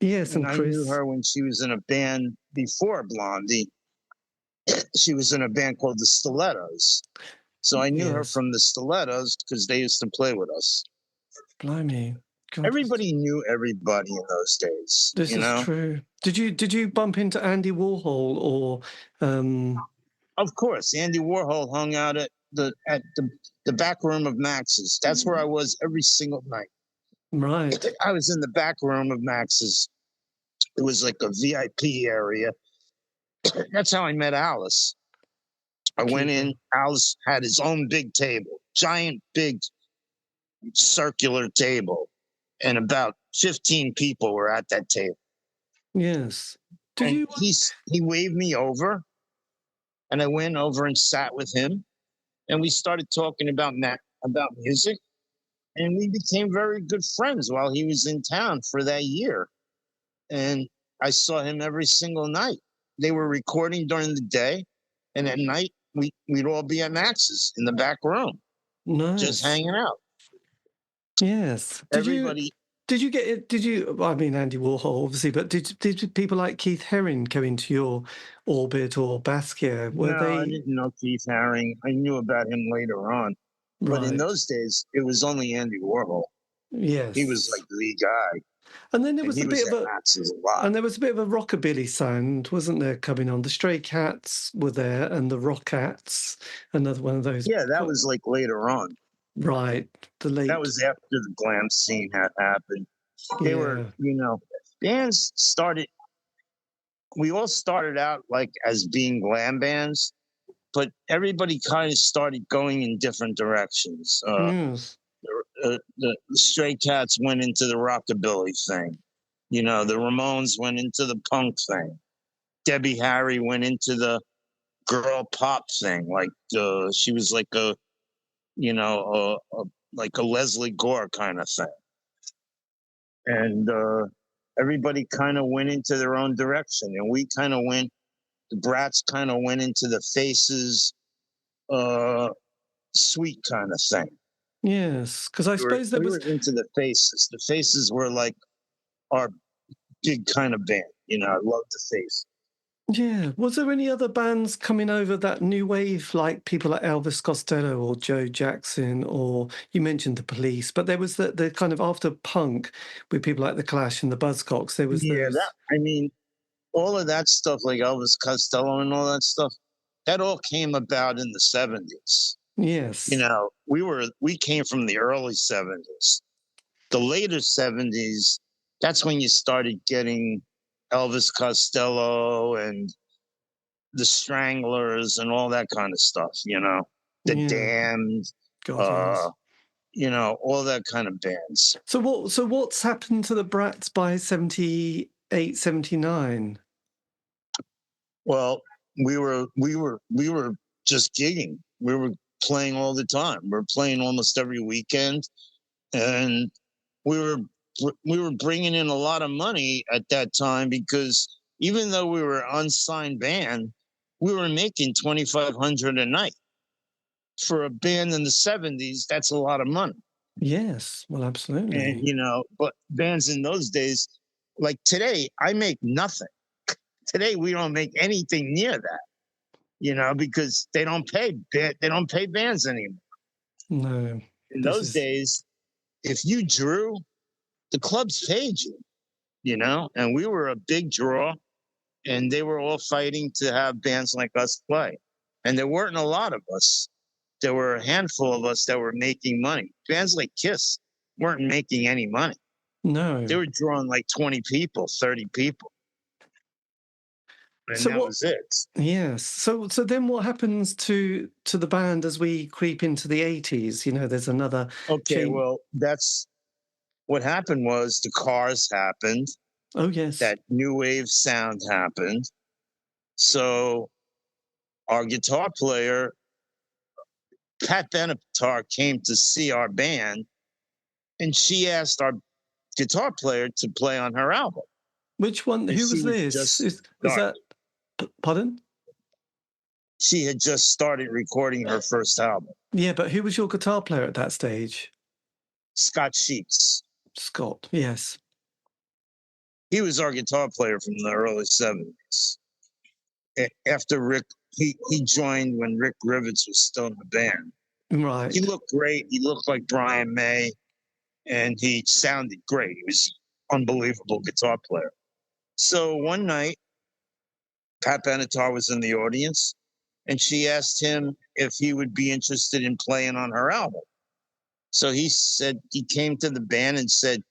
Yes, and I Chris. knew her when she was in a band before Blondie. She was in a band called the Stilettos. So I knew her from the Stilettos because they used to play with us. Blimey. God, everybody knew everybody in those days. This is true. Did you bump into Andy Warhol or? Of course, Andy Warhol hung out at the back room of Max's. That's where I was every single night. Right. I was in the back room of Max's. It was like a VIP area. That's how I met Alice. I went in. Alice had his own big table, giant, big, circular table, and about 15 people were at that table. Yes. He waved me over, and I went over and sat with him, and we started talking about music, and we became very good friends while he was in town for that year. And I saw him every single night. They were recording during the day, and at night we'd all be at Max's in the back room, just hanging out. Yes. Everybody. Did you get it? I mean, Andy Warhol, obviously, but did people like Keith Haring come into your orbit or Basquiat? I didn't know Keith Haring. I knew about him later on. Right. But in those days, it was only Andy Warhol. Yes. He was like the guy. And then there was a bit of a rockabilly sound, wasn't there, coming on? The Stray Cats were there, and the Rockettes, another one of those. Yeah, that was like later on. Right. That was after the glam scene had happened. They were, bands started. We all started out like as being glam bands, but everybody kind of started going in different directions. The Stray Cats went into the rockabilly thing. The Ramones went into the punk thing. Debbie Harry went into the girl pop thing. Like she was like like a Leslie Gore kind of thing. And everybody kind of went into their own direction. And we kind of the Brats kind of went into the Faces sweet kind of thing. Yes, because I suppose we were into the Faces. The Faces were like our big kind of band. I love the Faces. Yeah. Was there any other bands coming over that new wave, like people like Elvis Costello or Joe Jackson, or you mentioned the Police, but there was the kind of after punk with people like the Clash and the Buzzcocks. There was all of that stuff, like Elvis Costello and all that stuff, that all came about in the 70s. Yes. We came from the early 70s. The later 70s, that's when you started getting Elvis Costello and the Stranglers and all that kind of stuff, the Damned, all that kind of bands. So what's happened to the Brats by 78, 79? Well, we were just gigging. We were playing all the time. We were playing almost every weekend, and we were bringing in a lot of money at that time because even though we were an unsigned band, we were making $2,500 a night. For a band in the 70s, that's a lot of money. Yes, well, absolutely. And, but bands in those days, like today, I make nothing. Today, we don't make anything near that. because they don't pay bands anymore. No. In those days, if you drew, the clubs paid you, and we were a big draw, and they were all fighting to have bands like us play. And there weren't a lot of us. There were a handful of us that were making money. Bands like Kiss weren't making any money. No. They were drawing like 20 people, 30 people. And that was it. Yes. So then what happens to the band as we creep into the 80s? There's another change. Well, that's what happened was the Cars happened. Oh, yes. That new wave sound happened. So our guitar player, Pat Benatar, came to see our band, and she asked our guitar player to play on her album. Which one? Who was this? Is that... Pardon? She had just started recording her first album. Yeah, but who was your guitar player at that stage? Scott Sheets. Scott, yes. He was our guitar player from the early 70s. After Rick, he joined when Rick Rivets was still in the band. Right. He looked great. He looked like Brian May, and he sounded great. He was an unbelievable guitar player. So one night, Pat Benatar was in the audience, and she asked him if he would be interested in playing on her album. So he came to the band and said,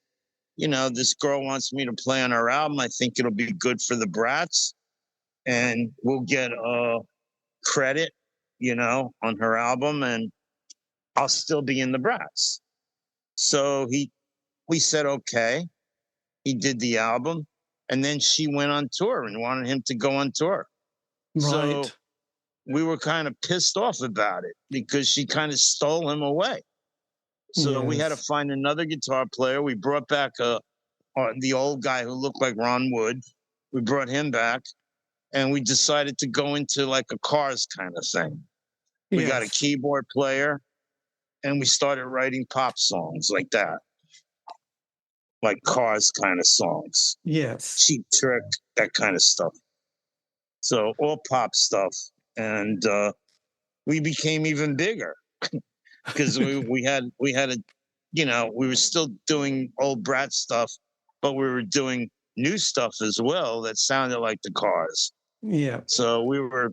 this girl wants me to play on her album. I think it'll be good for the Brats, and we'll get a credit, on her album, and I'll still be in the Brats. So we said, okay. He did the album. And then she went on tour and wanted him to go on tour. Right. So we were kind of pissed off about it because she kind of stole him away. So we had to find another guitar player. We brought back the old guy who looked like Ron Wood. We brought him back, and we decided to go into like a Cars kind of thing. We got a keyboard player, and we started writing pop songs like that. Like Cars kind of songs. Yes. Cheap Trick, that kind of stuff. So all pop stuff. And we became even bigger because we had a, we were still doing old Brat stuff, but we were doing new stuff as well that sounded like the Cars. Yeah. So we were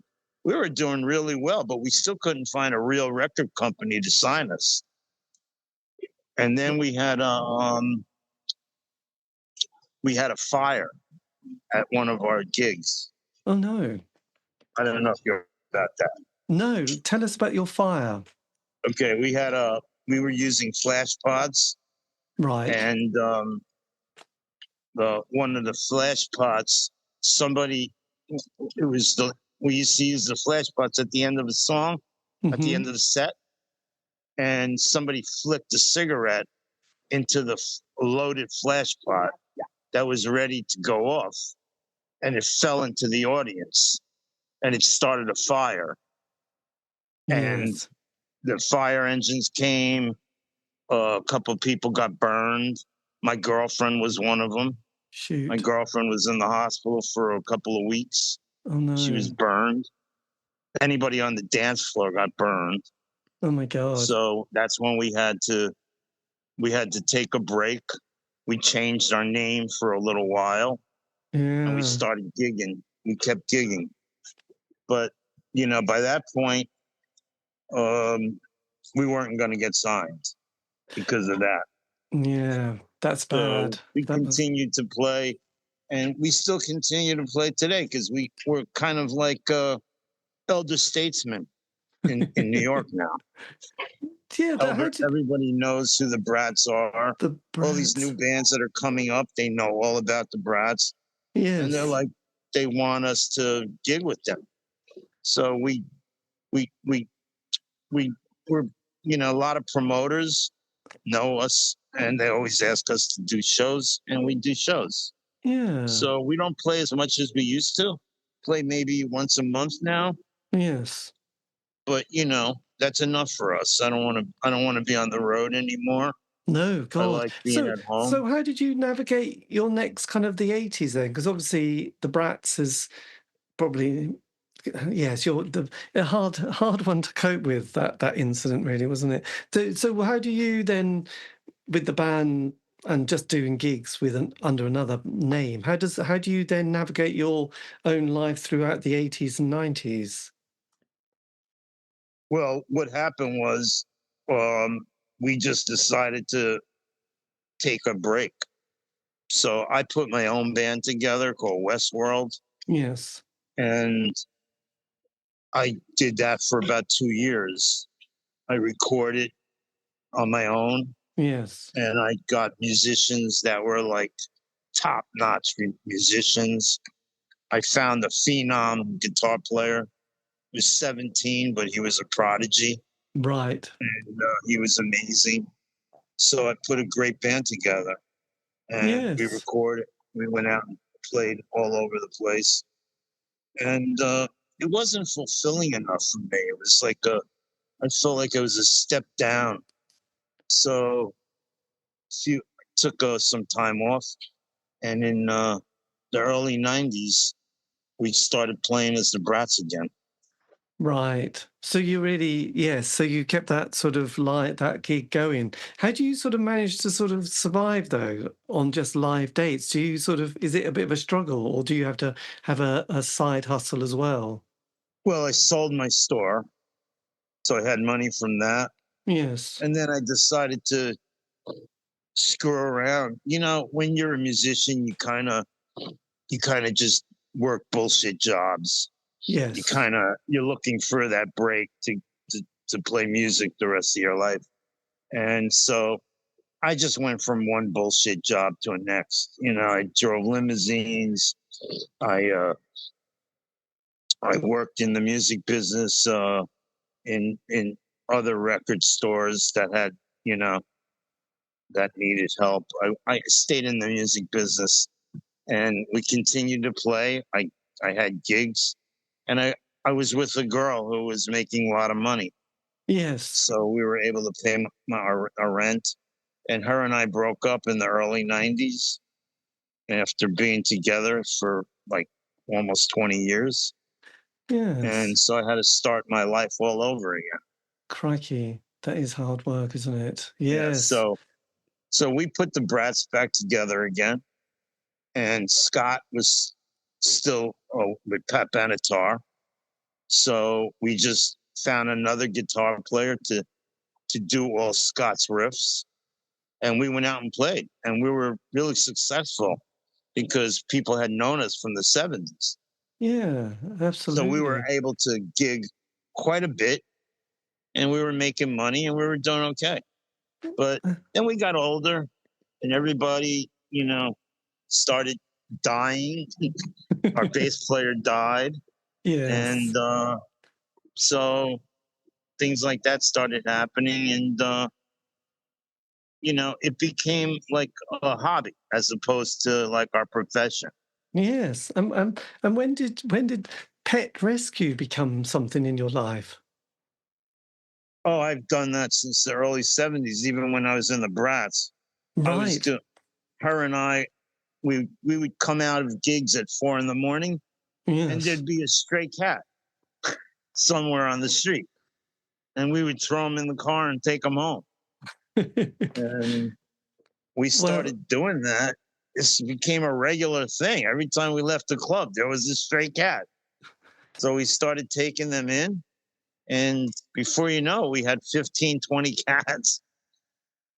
doing really well, but we still couldn't find a real record company to sign us. And then we had a fire at one of our gigs. Oh, no. I don't know if you're about that. No, tell us about your fire. Okay, we were using flash pods. Right. And one of the flash pods, we used to use the flash pods at the end of a song, at the end of the set, and somebody flicked a cigarette into the loaded flash pod that was ready to go off, and it fell into the audience, and it started a fire. And the fire engines came. A couple of people got burned. My girlfriend was one of them. Shoot. My girlfriend was in the hospital for a couple of weeks. Oh, no. She was burned. Anybody on the dance floor got burned. Oh, my God. So that's when we had to take a break. We changed our name for a little while. Yeah. And we started gigging. We kept gigging. But, by that point, we weren't going to get signed because of that. Yeah, that's bad. So we continued to play, and we still continue to play today because we're kind of like elder statesmen in New York now. Yeah, everybody knows who the Brats are. The Brats. All these new bands that are coming up, they know all about the Brats. Yes. And they're like, they want us to gig with them. So we're, a lot of promoters know us, and they always ask us to do shows, and we do shows. Yeah. So we don't play as much as we used to. Play maybe once a month now. Yes. But that's enough for us. I don't want to be on the road anymore. No, God. I like being at home. So how did you navigate your next kind of the 80s then? Because obviously the Brats has probably yes, a hard one to cope with, that incident, really, wasn't it? So how do you then, with the band and just doing gigs under another name, how do you then navigate your own life throughout the 80s and 90s? Well, what happened was, we just decided to take a break. So I put my own band together called Westworld, Yes. and I did that for about 2 years. I recorded on my own, Yes. and I got musicians that were like top-notch musicians. I found a phenom guitar player. He was 17, but he was a prodigy, Right. and he was amazing. So I put a great band together, and we Yes. recorded. We went out and played all over the place, and it wasn't fulfilling enough for me. It was like I felt like it was a step down. So few took some time off, and in the early '90s, we started playing as the Brats again. Right. So you really, yes, so you kept that sort of that gig going. How do you sort of manage to sort of survive though on just live dates? Do you sort of, is it a bit of a struggle, or do you have to have a side hustle as well? Well, I sold my store, so I had money from that, Yes. and then I decided to screw around. You know, when you're a musician, you kind of just work bullshit jobs. Yes. You're looking for that break to play music the rest of your life. And so I just went from one bullshit job to the next. You know, I drove limousines. I worked in the music business, in other record stores that had, you know, that needed help. I stayed in the music business, and we continued to play. I had gigs, and I was with a girl who was making a lot of money. Yes. So we were able to pay our rent. And her and I broke up in the early '90s after being together for like almost 20 years. Yes. And so I had to start my life all over again. Crikey. That is hard work, isn't it? Yeah. Yes. So we put the Brats back together again. And Scott was still with Pat Benatar. So we just found another guitar player to do all Scott's riffs. And we went out and played, and we were really successful because people had known us from the '70s. Yeah, So we were absolutely. able to gig quite a bit, and we were making money, and we were doing okay. But then we got older, and everybody, you know, started dying. Our bass player died, Yes. and so things like that started happening, and you know, it became like a hobby as opposed to like our profession. Yes. And when did pet rescue become something in your life? Oh, I've done that since the early '70s, even when I was in the Brats. I was Right. doing her and I. We would come out of gigs at 4 in the morning, and Yes. there'd be a stray cat somewhere on the street, and we would throw him in the car and take him home. And we Well, started doing that. This became a regular thing. Every time we left the club, there was this stray cat. So we started taking them in. And before you know, we had 15, 20 cats.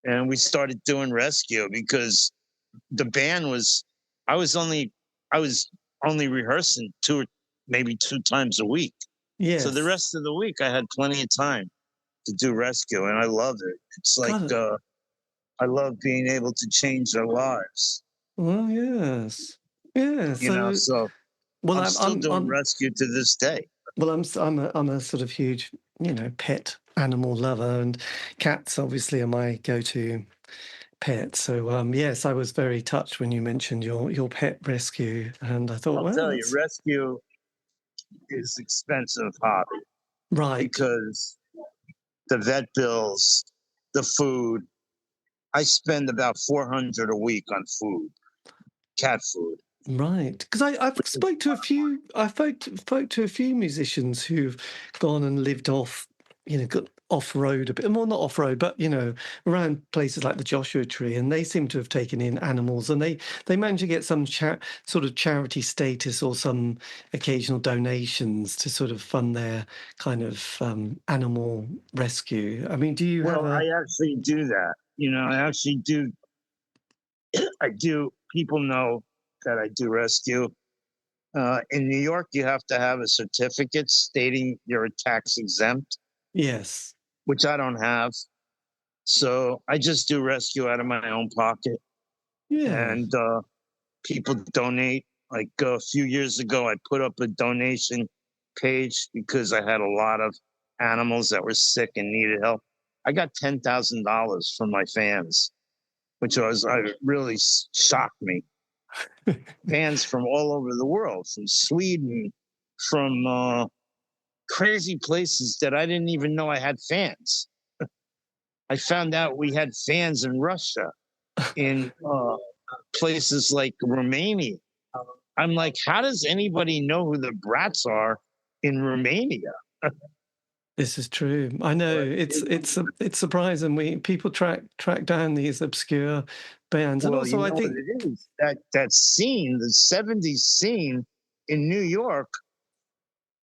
And we started doing rescue because the band was, I was only, I was only rehearsing maybe 2 times a week. So the yes. rest of the week, I had plenty of time to do rescue, and I loved it. It's like, God. I love being able to change their lives, Well, yes. Yeah. you know. So, So well, I'm I'm, still I'm, doing I'm, rescue to this day. well, I'm a sort of huge, pet animal lover, and cats obviously are my go-to pet. So, yes, I was very touched when you mentioned your pet rescue, and I thought, I'll well, tell you, that's rescue is expensive hobby right. because the vet bills, the food. I spend about 400 a week on food, cat food. Right, because I've spoke to a few. Spoke to a few musicians who've gone and lived off, got off road a bit, more not off road, but around places like the Joshua Tree, and they seem to have taken in animals, and they manage to get some sort of charity status or some occasional donations to sort of fund their kind of animal rescue. I mean, do you have Well, a? I actually do that. I actually do. I do. People know that I do rescue. In New York, you have to have a certificate stating you're tax exempt, Yes. which I don't have. So I just do rescue out of my own pocket. Yeah. And people donate. Like a few years ago, I put up a donation page because I had a lot of animals that were sick and needed help. I got $10,000 from my fans, which really shocked me. Fans from all over the world, from Sweden, from crazy places that I didn't even know I had fans. I found out we had fans in Russia, in places like Romania. I'm like, how does anybody know who the Brats are in Romania? This is true. I know it's surprising. People track down these obscure bands, and Well, also I what think it is, that scene, the '70s scene in New York,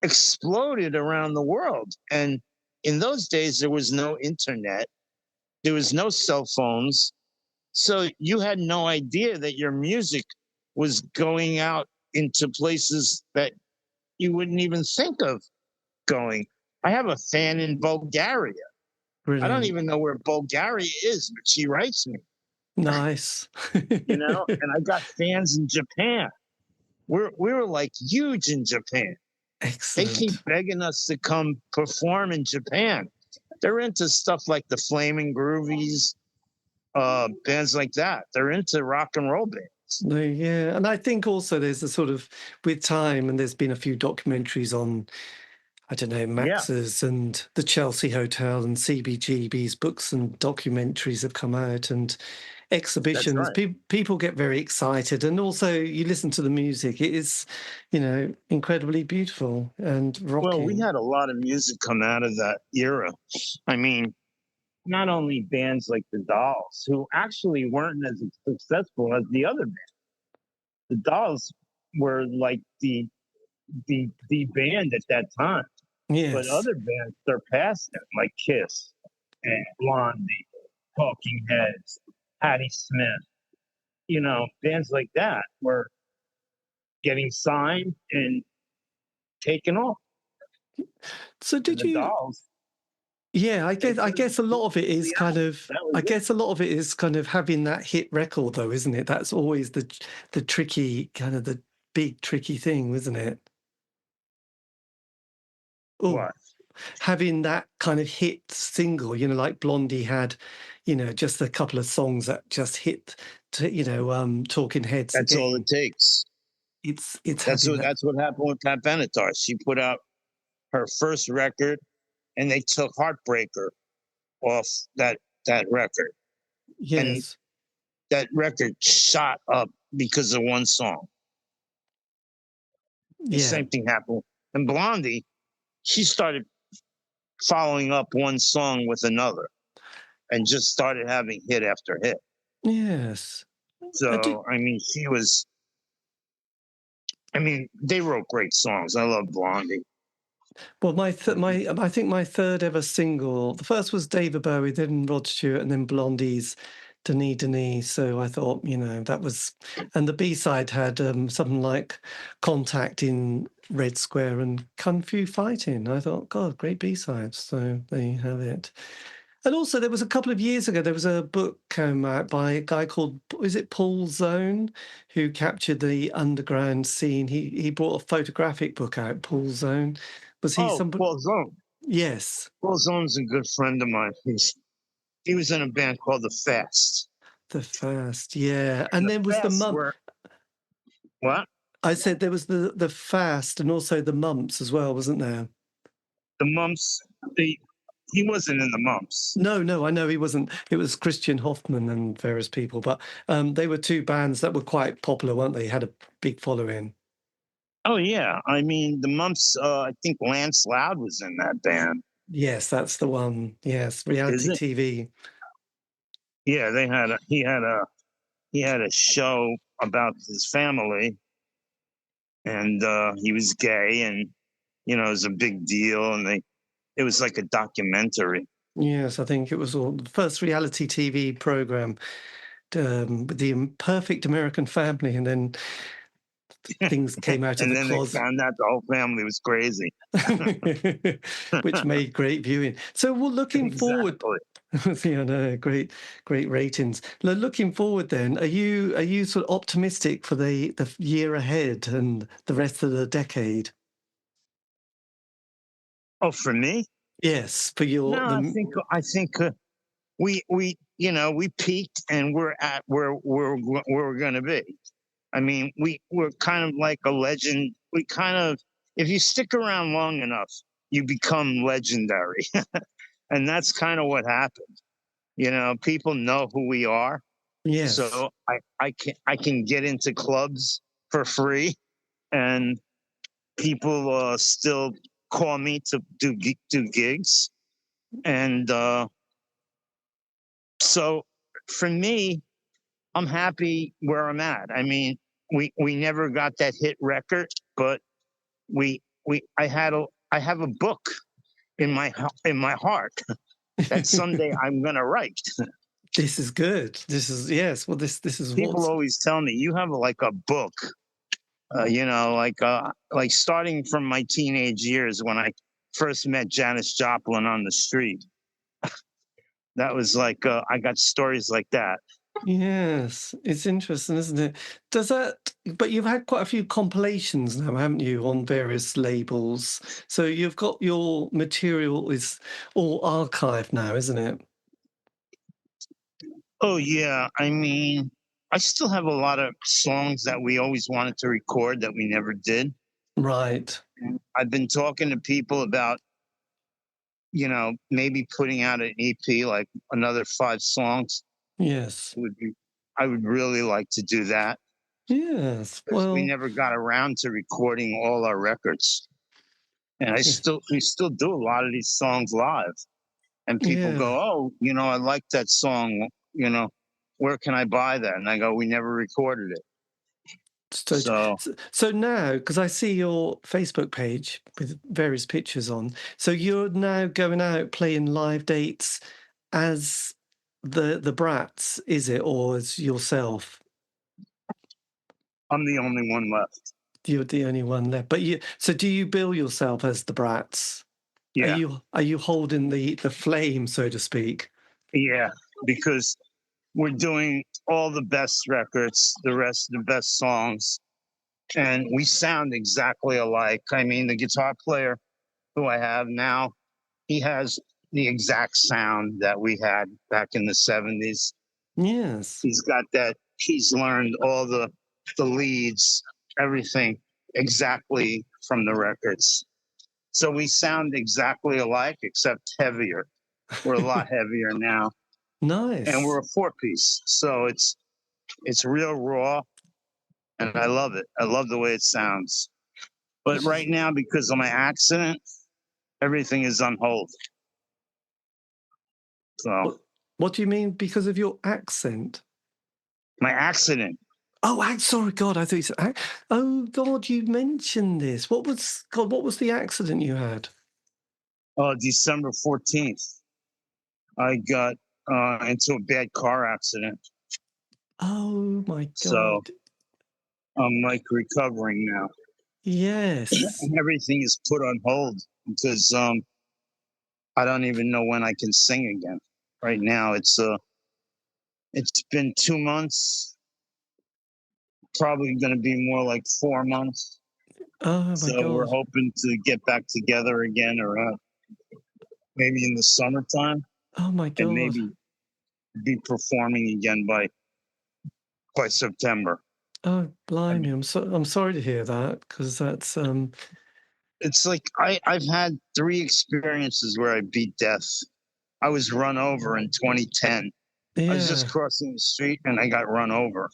exploded around the world. And in those days, there was no internet, there was no cell phones, so you had no idea that your music was going out into places that you wouldn't even think of going. I have a fan in Bulgaria. I don't brilliant, even know where Bulgaria is, but she writes me, nice. and I got fans in Japan. We were like huge in Japan. They keep Excellent. begging us to come perform in Japan. They're into stuff like the Flaming Groovies, bands like that. They're into rock and roll bands. No, yeah, and I think also there's a sort of with time, and there's been a few documentaries on, I don't know, Yeah, Max's and the Chelsea Hotel and CBGB's books and documentaries have come out, and that's exhibitions. right. People get very excited, and also you listen to the music. It is, incredibly beautiful and Well, we rocking. had a lot of music come out of that era. I mean, not only bands like the Dolls, who actually weren't as successful as the other bands. The Dolls were like the band at that time, but Yes, other bands surpassed them, like Kiss and Blondie, Talking Heads, Patti Smith. Bands like that were getting signed and taken off. so And did the you? Dolls, Yeah, I they guess put a lot of it is the kind album. of That was I it. guess a lot of it is kind of having that hit record, though, isn't it? That's always the tricky kind of the big tricky thing, isn't it? Oh, What? having that kind of hit single, like Blondie had, just a couple of songs that just hit, Talking Heads That's all again. it takes. It's That's having what that. that's what happened with Pat Benatar. She put out her first record, and they took Heartbreaker off that record, and Yes, that record shot up because of one song. The yeah, same thing happened. And Blondie, she started following up one song with another, and just started having hit after hit. yes. I do. So I mean, they wrote great songs. I love Blondie. Well, I think my third ever single, the first was David Bowie, then Rod Stewart, and then Blondie's Denis Denis. So I thought, that was, and the B-side had something like Contact in Red Square and Kung Fu Fighting. I thought, God, great B-sides. So there you have it. And also, there was a couple of years ago, there was a book came out by a guy called, is it Paul Zone, who captured the underground scene. He brought a photographic book out, Paul Zone. Was he Oh, somebody? Paul Zone. Yes, Paul Zone's a good friend of mine. He was in a band called The Fast. the Fast, yeah. And And the then was the Fast mump. were what? I said there was the Fast and also the Mumps as well, wasn't there? The Mumps. The He wasn't in the Mumps. No, I know he wasn't. It was Christian Hoffman and various people, but they were two bands that were quite popular, weren't they? Had a big following. Oh yeah, I mean the Mumps. I think Lance Loud was in that band. Yes, that's the one. Yes, reality TV. Yeah, he had a show about his family, and he was gay, and it was a big deal, and it was like a documentary. Yes, I think it was the first reality TV program with the perfect American family, and then things came out of the And then closet. they found out the whole family was crazy. Which made great viewing. So we're looking forward. Yeah, no, great ratings. Looking forward then, are you sort of optimistic for the year ahead and the rest of the decade? Oh, for me? Yes, for your. No, I think we peaked and we're at where we're going to be. I mean, we're kind of like a legend. If you stick around long enough, you become legendary. And that's kind of what happened. People know who we are. Yes. So I can get into clubs for free, and people still call me to do gigs. And so for me, I'm happy where I'm at. I mean, we never got that hit record, but I have a book in my heart that someday I'm gonna write. This is good. This is yes. Well, this is People always tell me you have like a book. Like starting from my teenage years when I first met Janis Joplin on the street. That was like I got stories like that. Yes, it's interesting, isn't it? But you've had quite a few compilations now, haven't you, on various labels? So you've got your material is all archived now, isn't it? Oh yeah, I mean, I still have a lot of songs that we always wanted to record that we never did. Right. I've been talking to people about, maybe putting out an EP, like another 5 songs. Yes. I would really like to do that. Yes. Well, we never got around to recording all our records. And we still do a lot of these songs live. And people go, "Oh, I like that song, where can I buy that?" And I go, "We never recorded it." So now, because I see your Facebook page with various pictures on, so you're now going out playing live dates as the Brats, is it, or as yourself? I'm the only one left. You're the only one left. But so do you bill yourself as the Brats? Yeah. Are you holding the flame, so to speak? Yeah, because we're doing all the best records, the rest of the best songs, and we sound exactly alike. I mean, the guitar player who I have now, he has the exact sound that we had back in the 70s. Yes. He's got that. He's learned all the leads, everything exactly from the records. So we sound exactly alike, except heavier. We're a lot heavier now. Nice. And we're a 4-piece. So it's real raw. And I love it. I love the way it sounds. But right now, because of my accident, everything is on hold. So what do you mean because of your accent? My accident. Oh, sorry, God, I thought you said. Oh, God, you mentioned this. What was the accident you had? Oh, December 14th. I got into a bad car accident. Oh my God. So I'm like recovering now. Yes. And everything is put on hold because I don't even know when I can sing again. Right now it's been 2 months. Probably going to be more like 4 months. Oh my God. So we're hoping to get back together again around maybe in the summertime. Oh my God. And maybe be performing again by September. Oh, blimey! I'm sorry to hear that, because that's It's like I've had 3 experiences where I beat death. I was run over in 2010. I was just Yeah. crossing the street and I got run over,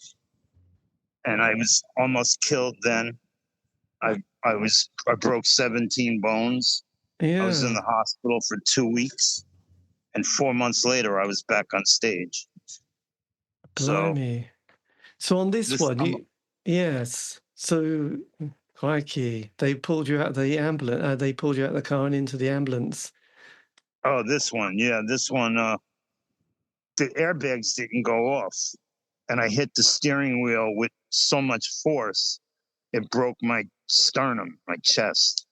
and I was almost killed. Then I broke 17 bones. I was in Yeah. the hospital for 2 weeks, and 4 months later I was back on stage. So Blimey. So on this this one, yes. So, crikey, they pulled you out of the ambulance. They pulled you out of the car and into the ambulance. oh, this one, yeah, this one. The airbags didn't go off, and I hit the steering wheel with so much force it broke my sternum, my chest.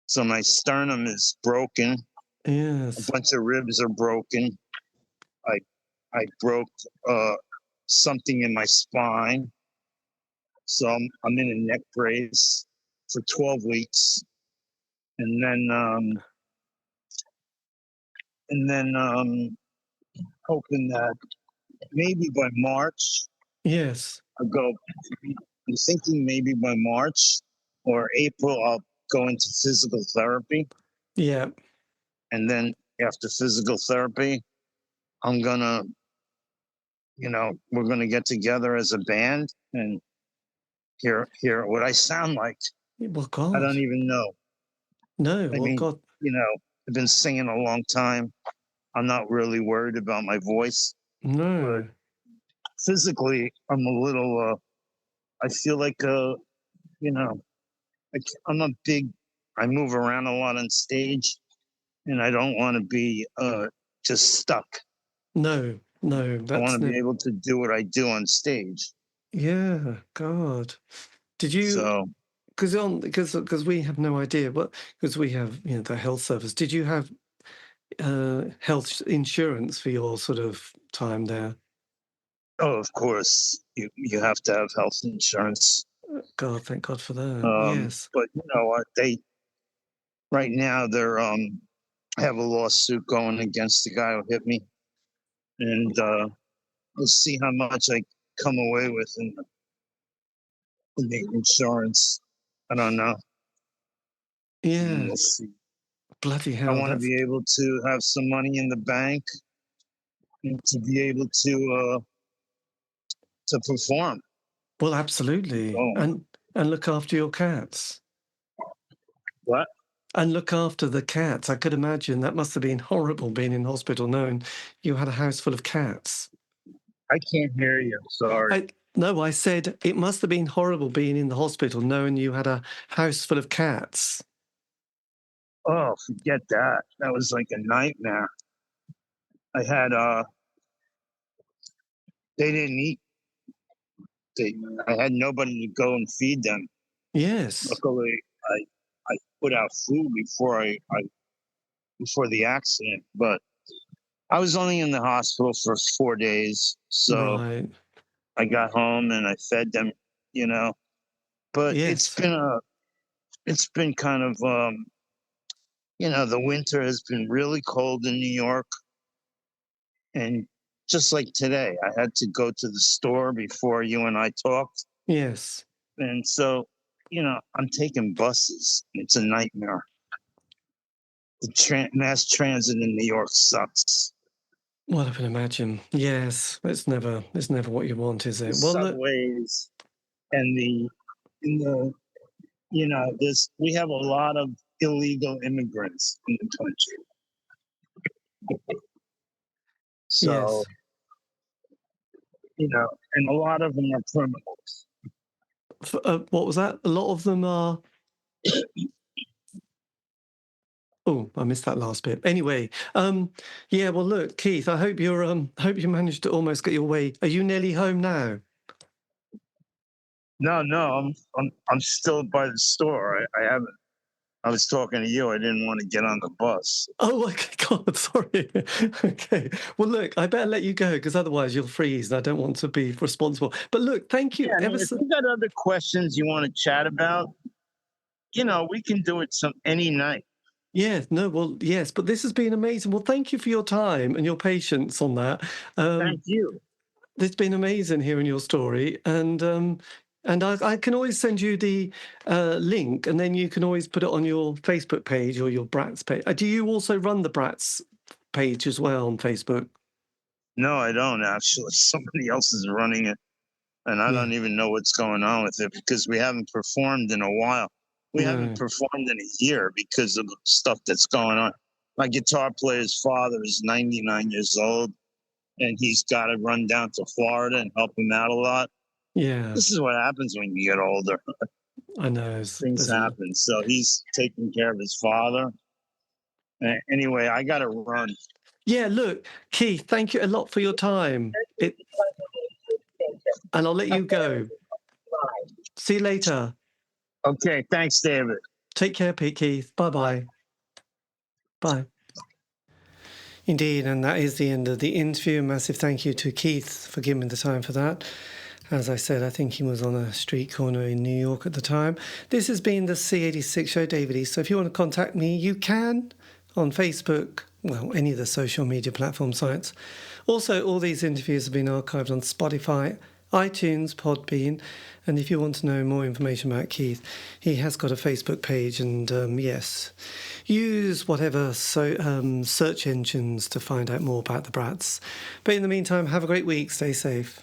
So my sternum is broken. A Yes. bunch of ribs are broken. I I broke something in my spine. So I'm in a neck brace for 12 weeks, and then hoping that maybe by March Yes. I'll go. I'm thinking maybe by March or April I'll go into physical therapy, Yeah. and then after physical therapy, I'm gonna, we're gonna get together as a band and hear what I sound like. Well, I God. don't even know. No. I Well, mean, God. I've been singing a long time. I'm not really worried about my voice, but No. physically, I'm a little. I feel like you know, I'm a big. I move around a lot on stage, and I don't want to be just stuck. No. No. I want That's to be never. able to do what I do on stage. Yeah. God. Did you? So Because we have no idea, but because we have the health service. Did you have health insurance for your sort of time there? oh, of course, you have to have health insurance. God, thank God for that. Yes. But you know what? They right now they're have a lawsuit going against the guy who hit me, and we'll see how much I come away with in the insurance. I don't know. Yeah. We'll see. Bloody I hell. want to That's be able to have some money in the bank and to be able to perform. well, absolutely. Oh, And look after your cats. what? And look after the cats. I could imagine that must have been horrible being in hospital knowing you had a house full of cats. I can't hear you. Sorry. No, I said it must have been horrible being in the hospital knowing you had a house full of cats. Oh, forget that. That was like a nightmare. I had they didn't eat. They I had nobody to go and feed them. Yes. Luckily, I put out food before the accident, but I was only in the hospital for 4 days, so Right. I got home and I fed them, you know. But Yes. it's been kind of the winter has been really cold in New York, and just like today, I had to go to the store before you and I talked, Yes. and so I'm taking buses. It's a nightmare. The mass transit in New York sucks. Well, I can imagine. Yes. It's never what you want, is The it? Well, look. subways and the this we have a lot of illegal immigrants in the country. So, Yes. and a lot of them are criminals. What was that? A lot of them are. Oh, I missed that last bit. Anyway, yeah. Well, look, Keith. I hope hope you managed to almost get your way. Are you nearly home now? No, I'm still by the store. I haven't. I was talking to you. I didn't want to get on the bus. Oh, okay. God, sorry. Okay. Well, look, I better let you go because otherwise you'll freeze, and I don't want to be responsible. But look, thank you Yeah, I ever mean, if so. you got other questions you want to chat about, we can do it any night. Yeah, no, well, yes, but this has been amazing. Well, thank you for your time and your patience on that. Thank you. It's been amazing hearing your story, and And I can always send you the link, and then you can always put it on your Facebook page or your Brats page. Do you also run the Brats page as well on Facebook? No, I don't actually. Somebody else is running it, and I don't even know what's going on with it because we haven't performed in a while. We haven't performed in a year because of the stuff that's going on. My guitar player's father is 99 years old, and he's got to run down to Florida and help him out a lot. Yeah. This is what happens when you get older. I know. Things happen. So he's taking care of his father. Anyway, I got to run. Yeah, look, Keith, thank you a lot for your time. And I'll let you go. See you later. Okay, thanks, David. Take care, Keith. Bye-bye. Bye. Indeed, and that is the end of the interview. Massive thank you to Keith for giving me the time for that. As I said, I think he was on a street corner in New York at the time. This has been the C86 show, David Eastaugh. So if you want to contact me, you can on Facebook, well, any of the social media platform sites. Also, all these interviews have been archived on Spotify, iTunes, Podbean, and if you want to know more information about Keith, he has got a Facebook page, and yes, use whatever search engines to find out more about the Brats. But in the meantime, have a great week, stay safe.